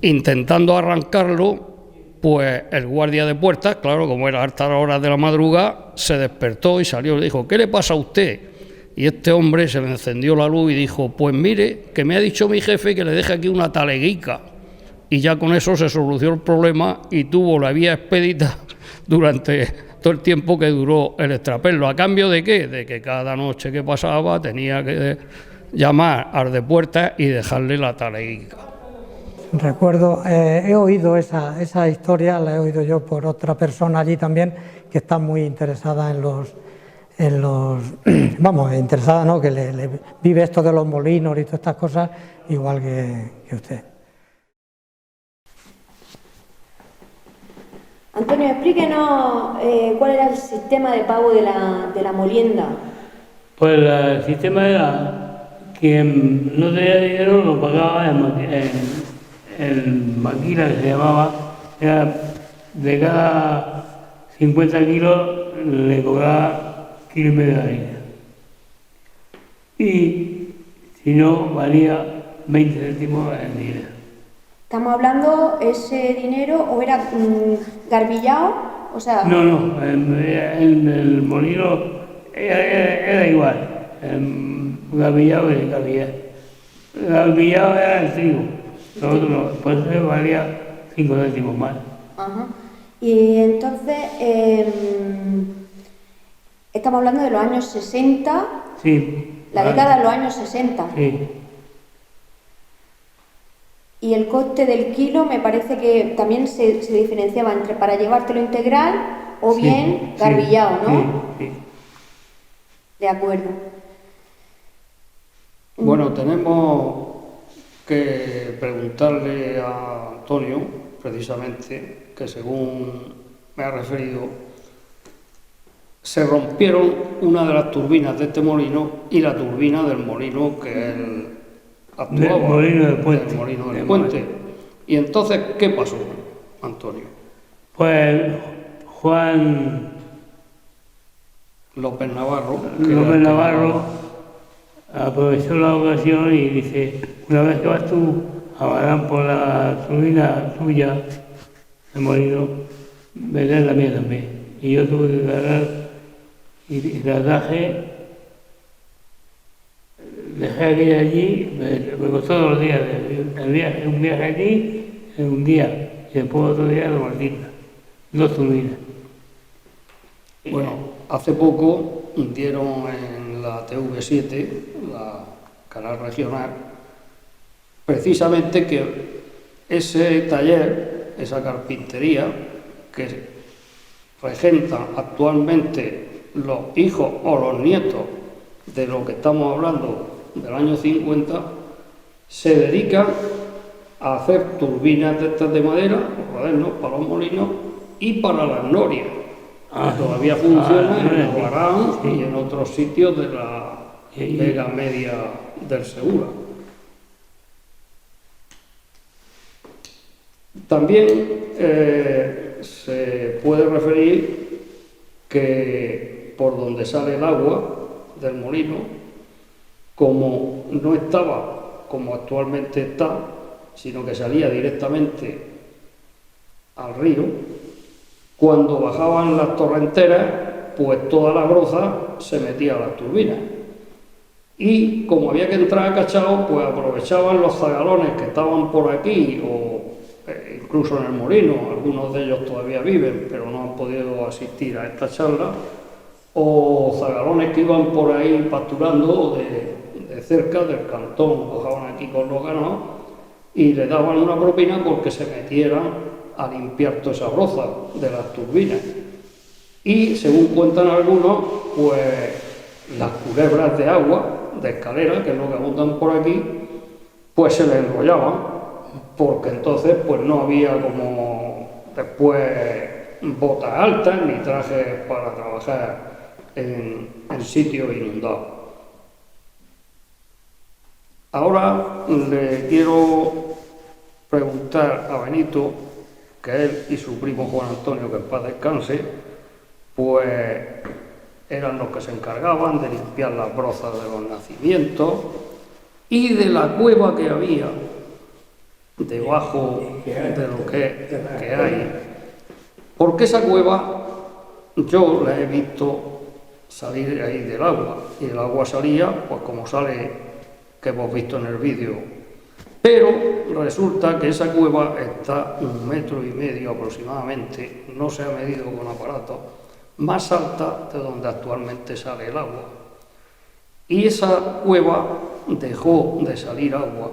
intentando arrancarlo, pues el guardia de puertas, claro, como era a altas horas de la madrugada, se despertó y salió y le dijo, ¿qué le pasa a usted? Y este hombre se le encendió la luz y dijo, pues mire, que me ha dicho mi jefe que le deje aquí una taleguica. Y ya con eso se solucionó el problema y tuvo la vía expedita durante todo el tiempo que duró el extraperlo. ¿A cambio de qué? De que cada noche que pasaba tenía que llamar al de puertas y dejarle la taleguica. Recuerdo, he oído esa historia, la he oído yo por otra persona allí también, que está muy interesada interesada, ¿no?, que le vive esto de los molinos y todas estas cosas, igual que usted. Antonio, explíquenos cuál era el sistema de pago de la molienda. Pues el sistema era quien no tenía dinero lo pagaba en maquila, que se llamaba, era de cada 50 kilos le cobraba 1,5 kilos de harina. Y si no, valía 20 céntimos en dinero. ¿Estamos hablando ese dinero o era garbillado? O sea... No, en el molino era igual, garbillado que garbillado. Garbillado era el trigo, lo otro no, pues valía 5 céntimos más. Ajá. Y entonces, estamos hablando de los años 60, sí, la década de los años 60. Sí. Y el coste del kilo me parece que también se diferenciaba entre para llevártelo integral o bien garbillado, ¿no? Sí. De acuerdo. Bueno, tenemos que preguntarle a Antonio, precisamente, que según me ha referido, se rompieron una de las turbinas de este molino y la turbina del molino que él actuaba, del molino del puente. Del molino del puente. Y entonces, ¿qué pasó, Antonio? Pues Juan López Navarro aprovechó la ocasión y dice, una vez que vas tú a Badán por la turbina tuya, el molino, vendrás la mía también. Y yo tuve que cargar y la traje, dejé aquella allí, me costó 2 días, un viaje allí, en un día, y después otro día de Martina, 2 turbinas. Bueno, hace poco dieron en la TV7, la canal regional, precisamente que ese taller, esa carpintería que regentan actualmente los hijos o los nietos de lo que estamos hablando del año 50, se dedican a hacer turbinas de estas de madera, modernos, para los molinos y para las norias. Todavía funciona en el Barán y en otros sitios de la Vega Media del Segura. También se puede referir que por donde sale el agua del molino, como no estaba como actualmente está, sino que salía directamente al río, cuando bajaban las torrenteras, pues toda la broza se metía a las turbinas. Y como había que entrar a cachao, pues aprovechaban los zagalones que estaban por aquí, o incluso en el molino, algunos de ellos todavía viven, pero no han podido asistir a esta charla, o zagalones que iban por ahí pasturando de cerca del cantón, bajaban aquí con los ganados y le daban una propina porque se metieran a limpiar toda esa broza de las turbinas. Y según cuentan algunos, pues las culebras de agua, de escalera, que es lo que abundan por aquí, pues se le enrollaban, porque entonces pues no había como después botas altas ni trajes para trabajar en sitios inundados. Ahora le quiero preguntar a Benito, que él y su primo Juan Antonio, que en paz descanse, pues eran los que se encargaban de limpiar las brozas de los nacimientos y de la cueva que había debajo de lo que hay. Porque esa cueva yo la he visto salir ahí del agua, y el agua salía pues como sale, que hemos visto en el vídeo, pero resulta que esa cueva está 1,5 metros aproximadamente, no se ha medido con aparatos, más alta de donde actualmente sale el agua. Y esa cueva dejó de salir agua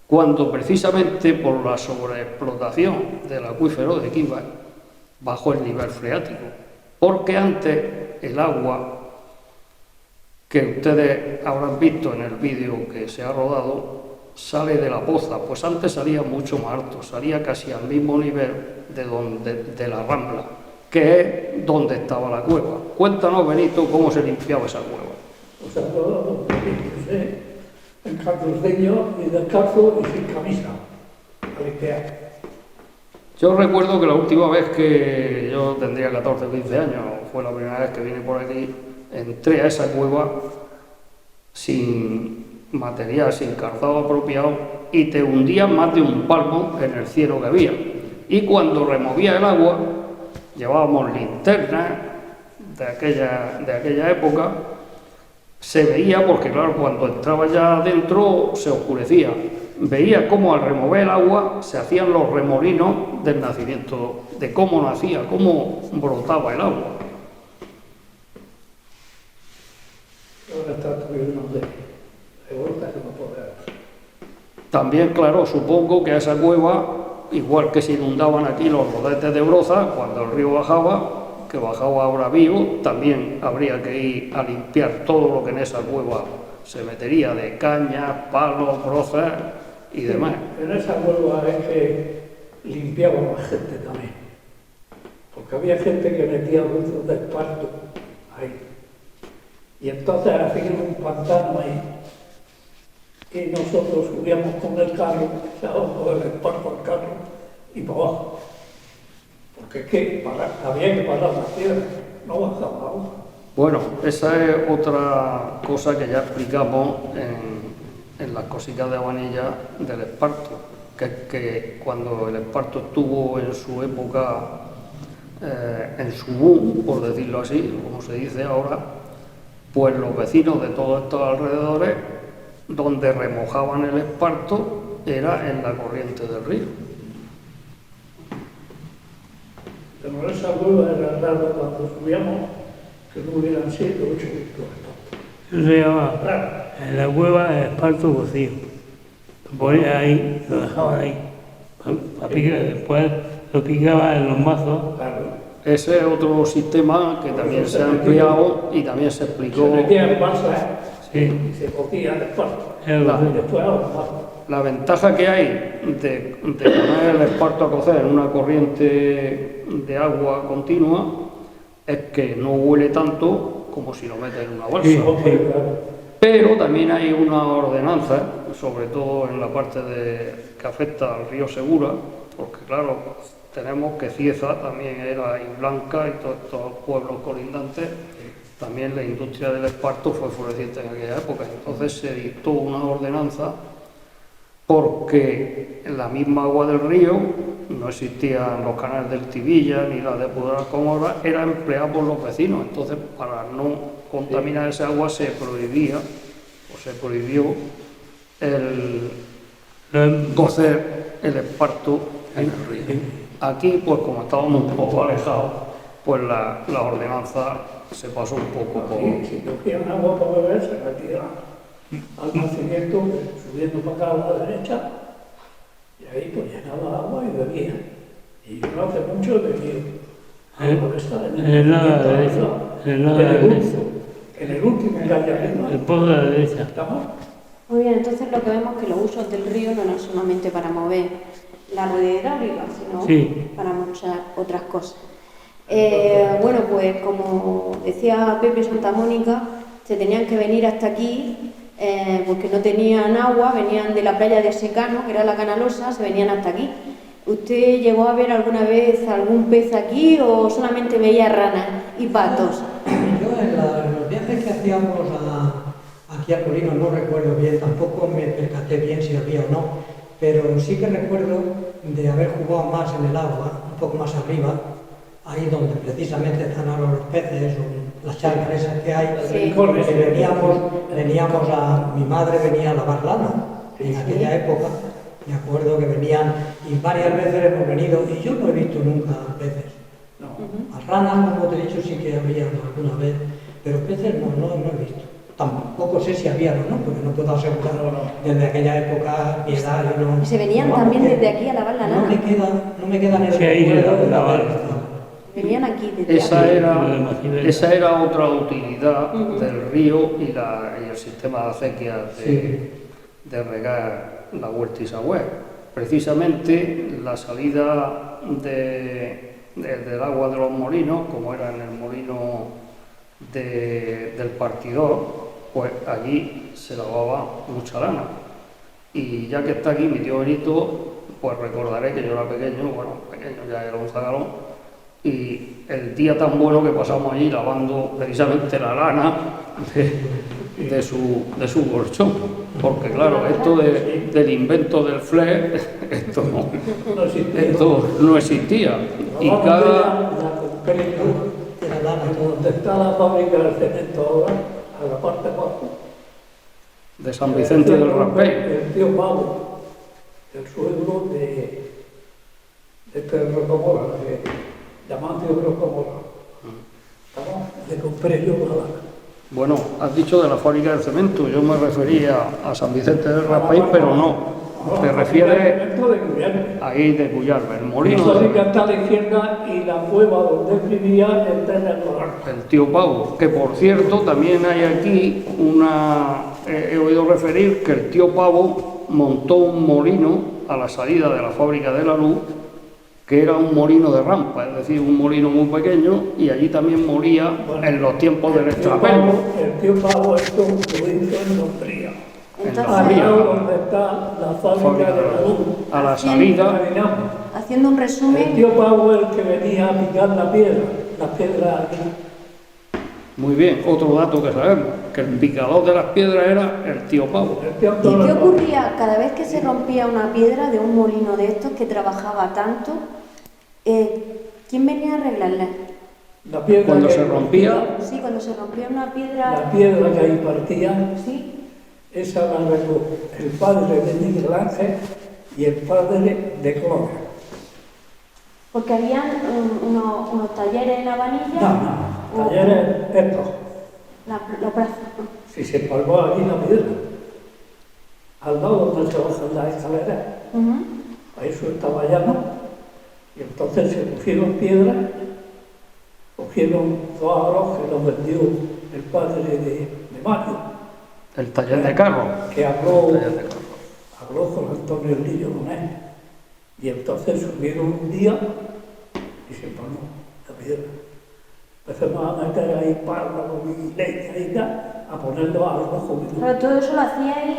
cuando precisamente por la sobreexplotación del acuífero de Quíbal bajó el nivel freático, porque antes el agua que ustedes habrán visto en el vídeo que se ha rodado sale de la poza, pues antes salía mucho más alto, salía casi al mismo nivel de la Rambla, que es donde estaba la cueva. Cuéntanos, Benito, cómo se limpiaba esa cueva. O sea, todo en calzoncillo y descalzo y sin camisa, a limpiar. Yo recuerdo que la última vez que yo tendría 14 o 15 años, fue la primera vez que vine por aquí, entré a esa cueva sin material, sin calzado apropiado, y te hundía más de un palmo en el cielo que había. Y cuando removía el agua, llevábamos linternas de aquella época, se veía, porque claro, cuando entraba ya adentro se oscurecía, veía cómo al remover el agua se hacían los remolinos del nacimiento, de cómo nacía, cómo brotaba el agua. También, claro, supongo que a esa cueva, igual que se inundaban aquí los rodetes de broza, cuando el río bajaba, que bajaba ahora vivo, también habría que ir a limpiar todo lo que en esa cueva se metería, de cañas, palos, brozas y demás. En esa cueva es que limpiaba la gente también, porque había gente que metía dulces de esparto ahí, y entonces hacían un pantano ahí, y nosotros subíamos con el carro, echábamos el esparto al carro y para abajo, porque es que había que parar la tierra, no bajaba agua. Bueno, esa es otra cosa que ya explicamos en las cositas de Abanilla del esparto, que es que cuando el esparto estuvo en su época, en su boom, por decirlo así, como se dice ahora, pues los vecinos de todos estos alrededores, donde remojaban el esparto, era en la corriente del río. Pero esa cueva era raro cuando subíamos, que no hubieran 7 o 8 litros. Eso se llama, en la cueva, el esparto cocido. Lo ponían ahí, lo dejaban ahí. Después lo picaban en los mazos. Claro. Ese es otro sistema que también se ha ampliado y también se explicó. Se metían balsas Sí. y se cocían el esparto. Claro. Y después a los mazos. La ventaja que hay de poner el esparto a cocer en una corriente de agua continua es que no huele tanto como si lo metes en una balsa. Sí. Pero también hay una ordenanza, sobre todo en la parte que afecta al río Segura, porque claro, tenemos que Cieza también era y Blanca y todos estos pueblos colindantes, también la industria del esparto fue floreciente en aquella época. Entonces se dictó una ordenanza porque en la misma agua del río no existían los canales del Tibilla ni la depuradora como ahora, era empleada por los vecinos. Entonces, para no contaminar esa agua se prohibió el cocer el esparto en el río. Aquí, pues como estábamos un poco alejados, pues la ordenanza se pasó un poco por... Si cogían agua para beber, se metían al nacimiento, subiendo para acá a la derecha, y ahí pues llenaba agua y bebía. Y yo no hace mucho he bebido agua de esta En el lado de la derecha. en el último que hay arriba. El pozo de la derecha. Estamos Muy bien, entonces lo que vemos es que los usos del río no eran solamente para mover la rueda hidráulica, sino Sí. para muchas otras cosas. Bueno, pues como decía Pepe Santa Mónica, se tenían que venir hasta aquí porque no tenían agua, venían de la playa de Secano, que era la Canalosa, se venían hasta aquí. ¿Usted llegó a ver alguna vez algún pez aquí o solamente veía ranas y patos? Yo en los viajes que hacíamos aquí a Molino no recuerdo bien, tampoco me percaté bien si había o no, pero sí que recuerdo de haber jugado más en el agua, un poco más arriba, ahí donde precisamente están ahora los peces, o las charcas esas que hay, Sí. que veníamos mi madre venía a lavar lana en aquella época, me acuerdo que venían, y varias veces hemos venido, y yo no he visto nunca peces. Las ranas, como te he dicho, sí que había alguna vez, pero peces no he visto. Tampoco sé si había o no, porque no puedo asegurar desde aquella época, mi edad, yo no... ¿Y se venían también desde aquí a lavar la lana? No me queda en el Sí, ahí recuerdo de lavar. Venían aquí desde Esa aquí. esa era otra utilidad del río y el sistema de acequias de regar la Huerta Isagüe. Precisamente la salida del agua de los molinos, como era en el molino del Partidor, pues allí se lavaba mucha lana. Y ya que está aquí mi tío Benito, pues recordaré que yo era pequeño, ya era un zagalón, y el día tan bueno que pasamos allí lavando precisamente la lana de su colchón, porque claro, esto del invento del fle, esto no existía. Y cada... Donde está la fábrica del cemento ahora, a la parte abajo, de San Vicente del Raspey. el tío Pablo, el suegro de Pedro Comora, llamado Pedro Comora. Le compré yo una lana. Bueno, has dicho de la fábrica del cemento, yo me refería a San Vicente del Raspey, pero no. Te refieres ahí de Cuyarbe, el molino. La fábrica está a la izquierda y la cueva donde él vivía está en el norte. El tío Pavo, que por cierto también hay aquí he oído referir que el tío Pavo montó un molino a la salida de la fábrica de la luz, que era un molino de rampa, es decir, un molino muy pequeño, y allí también molía en los tiempos del extrapelo. El tío Pavo esto lo hizo en Lombría. Entonces, Donde está la fábrica de la luz. A la salida, haciendo un El resumen, tío Pavo es el que venía a picar la piedra aquí. muy bien, otro dato que sabemos, que el picador de las piedras era el tío Pavo. El tío ¿y qué Pavo. ocurría cada vez que se rompía una piedra de un molino de estos que trabajaba tanto? ¿Quién venía a arreglarla? La piedra Cuando que se rompía, Sí, cuando se rompía una piedra... La piedra que ahí partía, Sí. esa la arregló el padre de Miguel Ángel y el padre de Clora. Porque habían unos talleres en la vanilla. No, talleres estos. Los brazos. Si se palmó aquí la piedra, al lado donde se bajan las escaleras, ahí eso estaba llano, y entonces se cogieron piedras, cogieron dos aros que los vendió el padre de Mario, el taller de carro. que habló con Antonio Lillo Donés, y entonces subieron un día y se palmó la piedra. Empezamos a meter ahí párrafos y leña y tal, a ponerlo a los ojos. Pero todo eso lo hacíais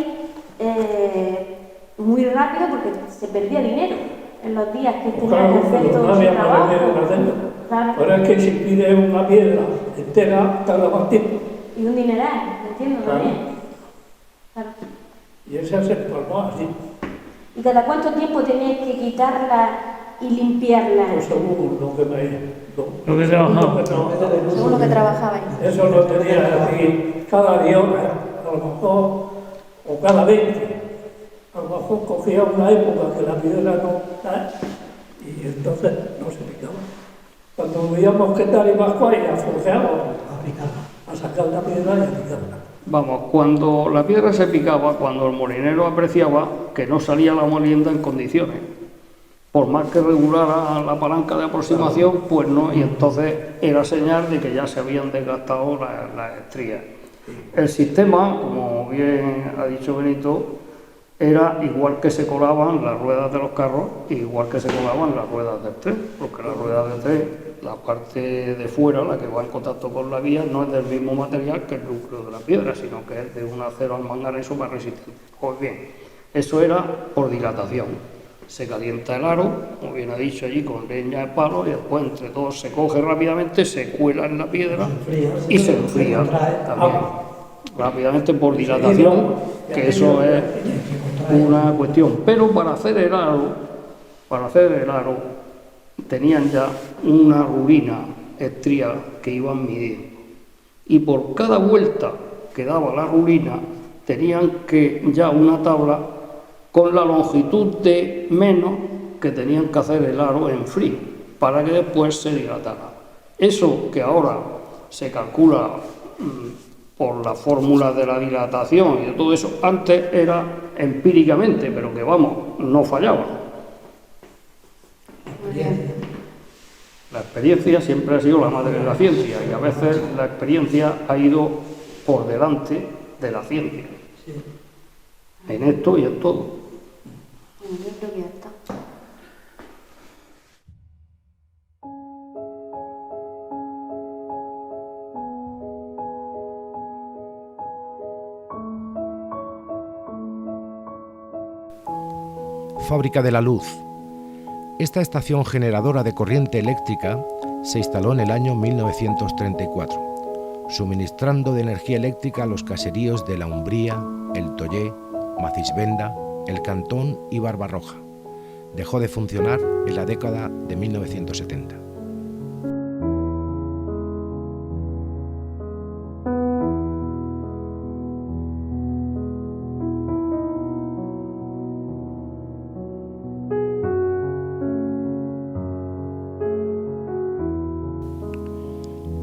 muy rápido porque se perdía dinero en los días que tenían Claro, que hacer pero todo no ese había más trabajo. dinero que hacerlo. Claro. Pero es que si pides una piedra entera, tarda más tiempo. Y un dineral, ¿me entiendes? Claro. También. Claro. Y ese se palmó así. ¿Y cada cuánto tiempo teníais que quitarla y limpiarla? Pues según lo que me... Lo que trabajaba. Según lo que trabajabais. Eso lo tenía así cada día, a lo mejor, o cada 20. A lo mejor cogía una época que la piedra no... y entonces no se picaba. Cuando veíamos que tal y más cual, y la forjeábamos a sacar la piedra y a picarla. Vamos, cuando la piedra se picaba, cuando el molinero apreciaba que no salía la molienda en condiciones, por más que regulara la palanca de aproximación, pues no, y entonces era señal de que ya se habían desgastado las estrías. El sistema, como bien ha dicho Benito, era igual que se colaban las ruedas de los carros, igual que se colaban las ruedas del tren, porque las ruedas del tren, la parte de fuera, la que va en contacto con la vía, no es del mismo material que el núcleo de la piedra, sino que es de un acero al manganeso más resistente. Pues bien, eso era por dilatación. Se calienta el aro, como bien ha dicho allí, con leña de palo, y después entre todos se coge rápidamente, se cuela en la piedra y se enfría también rápidamente por dilatación, que eso es una cuestión. Pero para hacer el aro tenían ya una rulina estría que iban midiendo, y por cada vuelta que daba la rulina tenían que ya una tabla con la longitud de menos que tenían que hacer el aro en frío para que después se dilatara. Eso que ahora se calcula por la fórmula de la dilatación y de todo eso, antes era empíricamente, pero que vamos, no fallaba. La experiencia siempre ha sido la madre de la ciencia, y a veces la experiencia ha ido por delante de la ciencia, en esto y en todo. Yo creo que ya está. Fábrica de la Luz. Esta estación generadora de corriente eléctrica se instaló en el año 1934, suministrando de energía eléctrica a los caseríos de La Umbría, El Tollé, Macisbenda, El Cantón y Barbarroja. Dejó de funcionar en la década de 1970.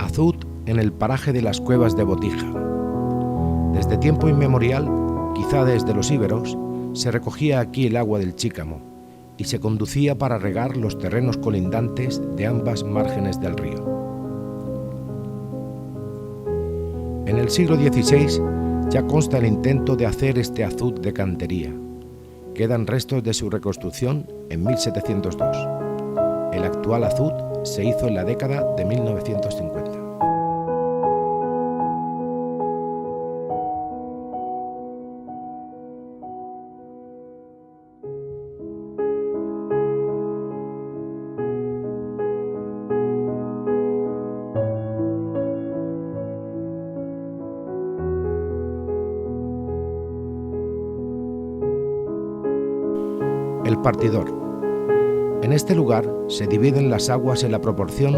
Azud en el paraje de las Cuevas de Botija. Desde tiempo inmemorial, quizá desde los íberos, se recogía aquí el agua del Chícamo y se conducía para regar los terrenos colindantes de ambas márgenes del río. En el siglo XVI ya consta el intento de hacer este azud de cantería. Quedan restos de su reconstrucción en 1702. El actual azud se hizo en la década de 1950. El partidor. En este lugar se dividen las aguas en la proporción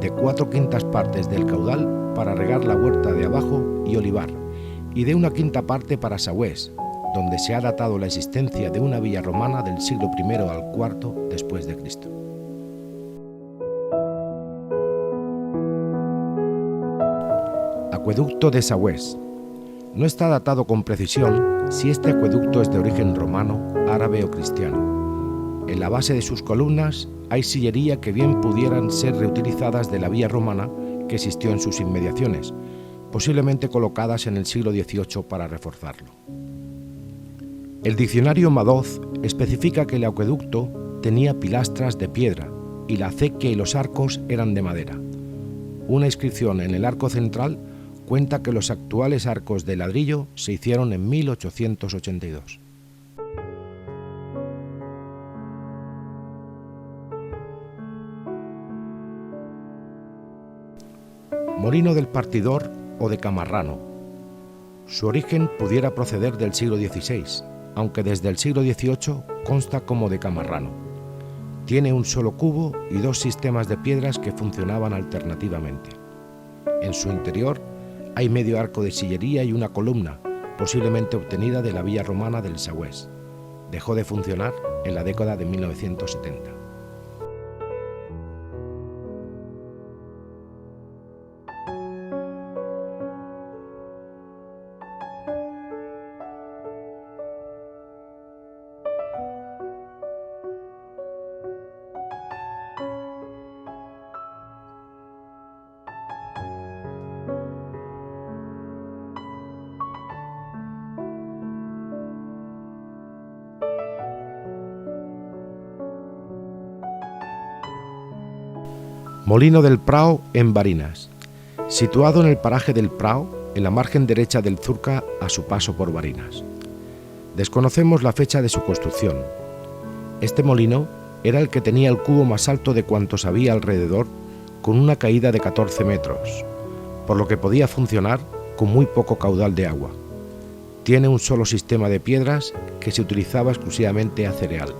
de 4/5 partes del caudal para regar la huerta de abajo y olivar, y de 1/5 parte para Sagüés, donde se ha datado la existencia de una villa romana del siglo I al IV después de Cristo. Acueducto de Sagüés. No está datado con precisión si este acueducto es de origen romano, árabe o cristiano. En la base de sus columnas hay sillería que bien pudieran ser reutilizadas de la vía romana que existió en sus inmediaciones, posiblemente colocadas en el siglo XVIII para reforzarlo. El diccionario Madoz especifica que el acueducto tenía pilastras de piedra y la acequia y los arcos eran de madera. Una inscripción en el arco central cuenta que los actuales arcos de ladrillo se hicieron en 1882. Molino del Partidor o de Camarrano. Su origen pudiera proceder del siglo XVI, aunque desde el siglo XVIII consta como de Camarrano. Tiene un solo cubo y 2 sistemas de piedras que funcionaban alternativamente. En su interior hay medio arco de sillería y una columna, posiblemente obtenida de la villa romana del Sagüés. Dejó de funcionar en la década de 1970. Molino del Prao en Barinas. Situado en el paraje del Prao, en la margen derecha del Zurca a su paso por Barinas. Desconocemos la fecha de su construcción. Este molino era el que tenía el cubo más alto de cuantos había alrededor, con una caída de 14 metros, por lo que podía funcionar con muy poco caudal de agua. Tiene un solo sistema de piedras que se utilizaba exclusivamente a cereal.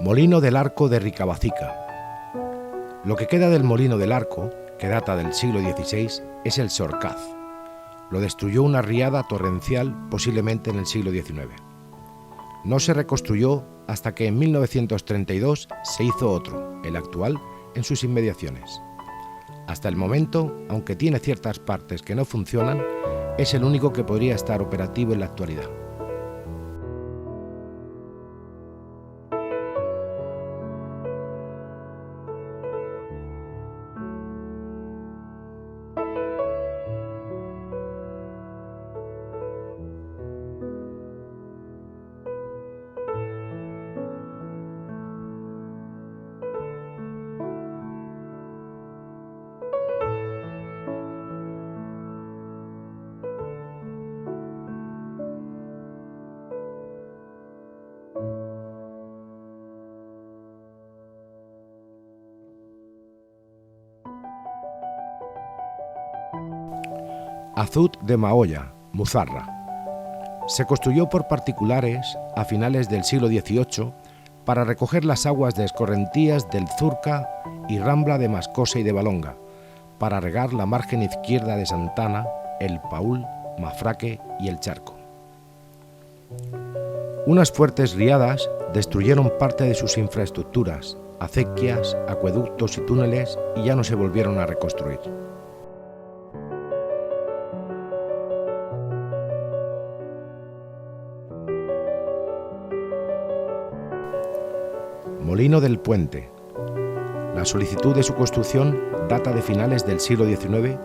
Molino del Arco de Ricabacica. Lo que queda del Molino del Arco, que data del siglo XVI, es el Sorcaz. Lo destruyó una riada torrencial posiblemente en el siglo XIX. No se reconstruyó hasta que en 1932 se hizo otro, el actual, en sus inmediaciones. Hasta el momento, aunque tiene ciertas partes que no funcionan, es el único que podría estar operativo en la actualidad. Azud de Maoya, Muzarra. Se construyó por particulares a finales del siglo XVIII para recoger las aguas de escorrentías del Zurca y Rambla de Mascosa y de Valonga, para regar la margen izquierda de Santana, el Paúl, Mafraque y el Charco. Unas fuertes riadas destruyeron parte de sus infraestructuras, acequias, acueductos y túneles, y ya no se volvieron a reconstruir. Molino del Puente. La solicitud de su construcción data de finales del siglo XIX,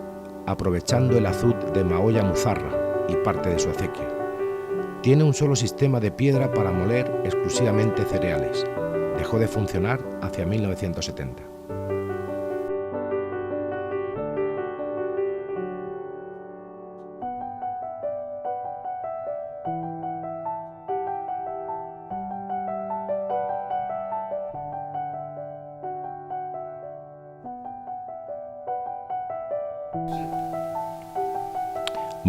aprovechando el azud de Maoya Muzarra y parte de su acequia. Tiene un solo sistema de piedra para moler exclusivamente cereales. Dejó de funcionar hacia 1970.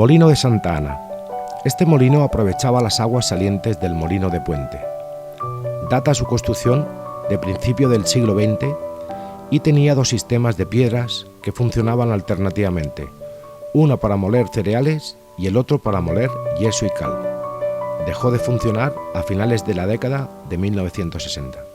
Molino de Santa Ana. Este molino aprovechaba las aguas salientes del Molino de Puente. Data su construcción de principio del siglo XX y tenía dos sistemas de piedras que funcionaban alternativamente, uno para moler cereales y el otro para moler yeso y cal. Dejó de funcionar a finales de la década de 1960.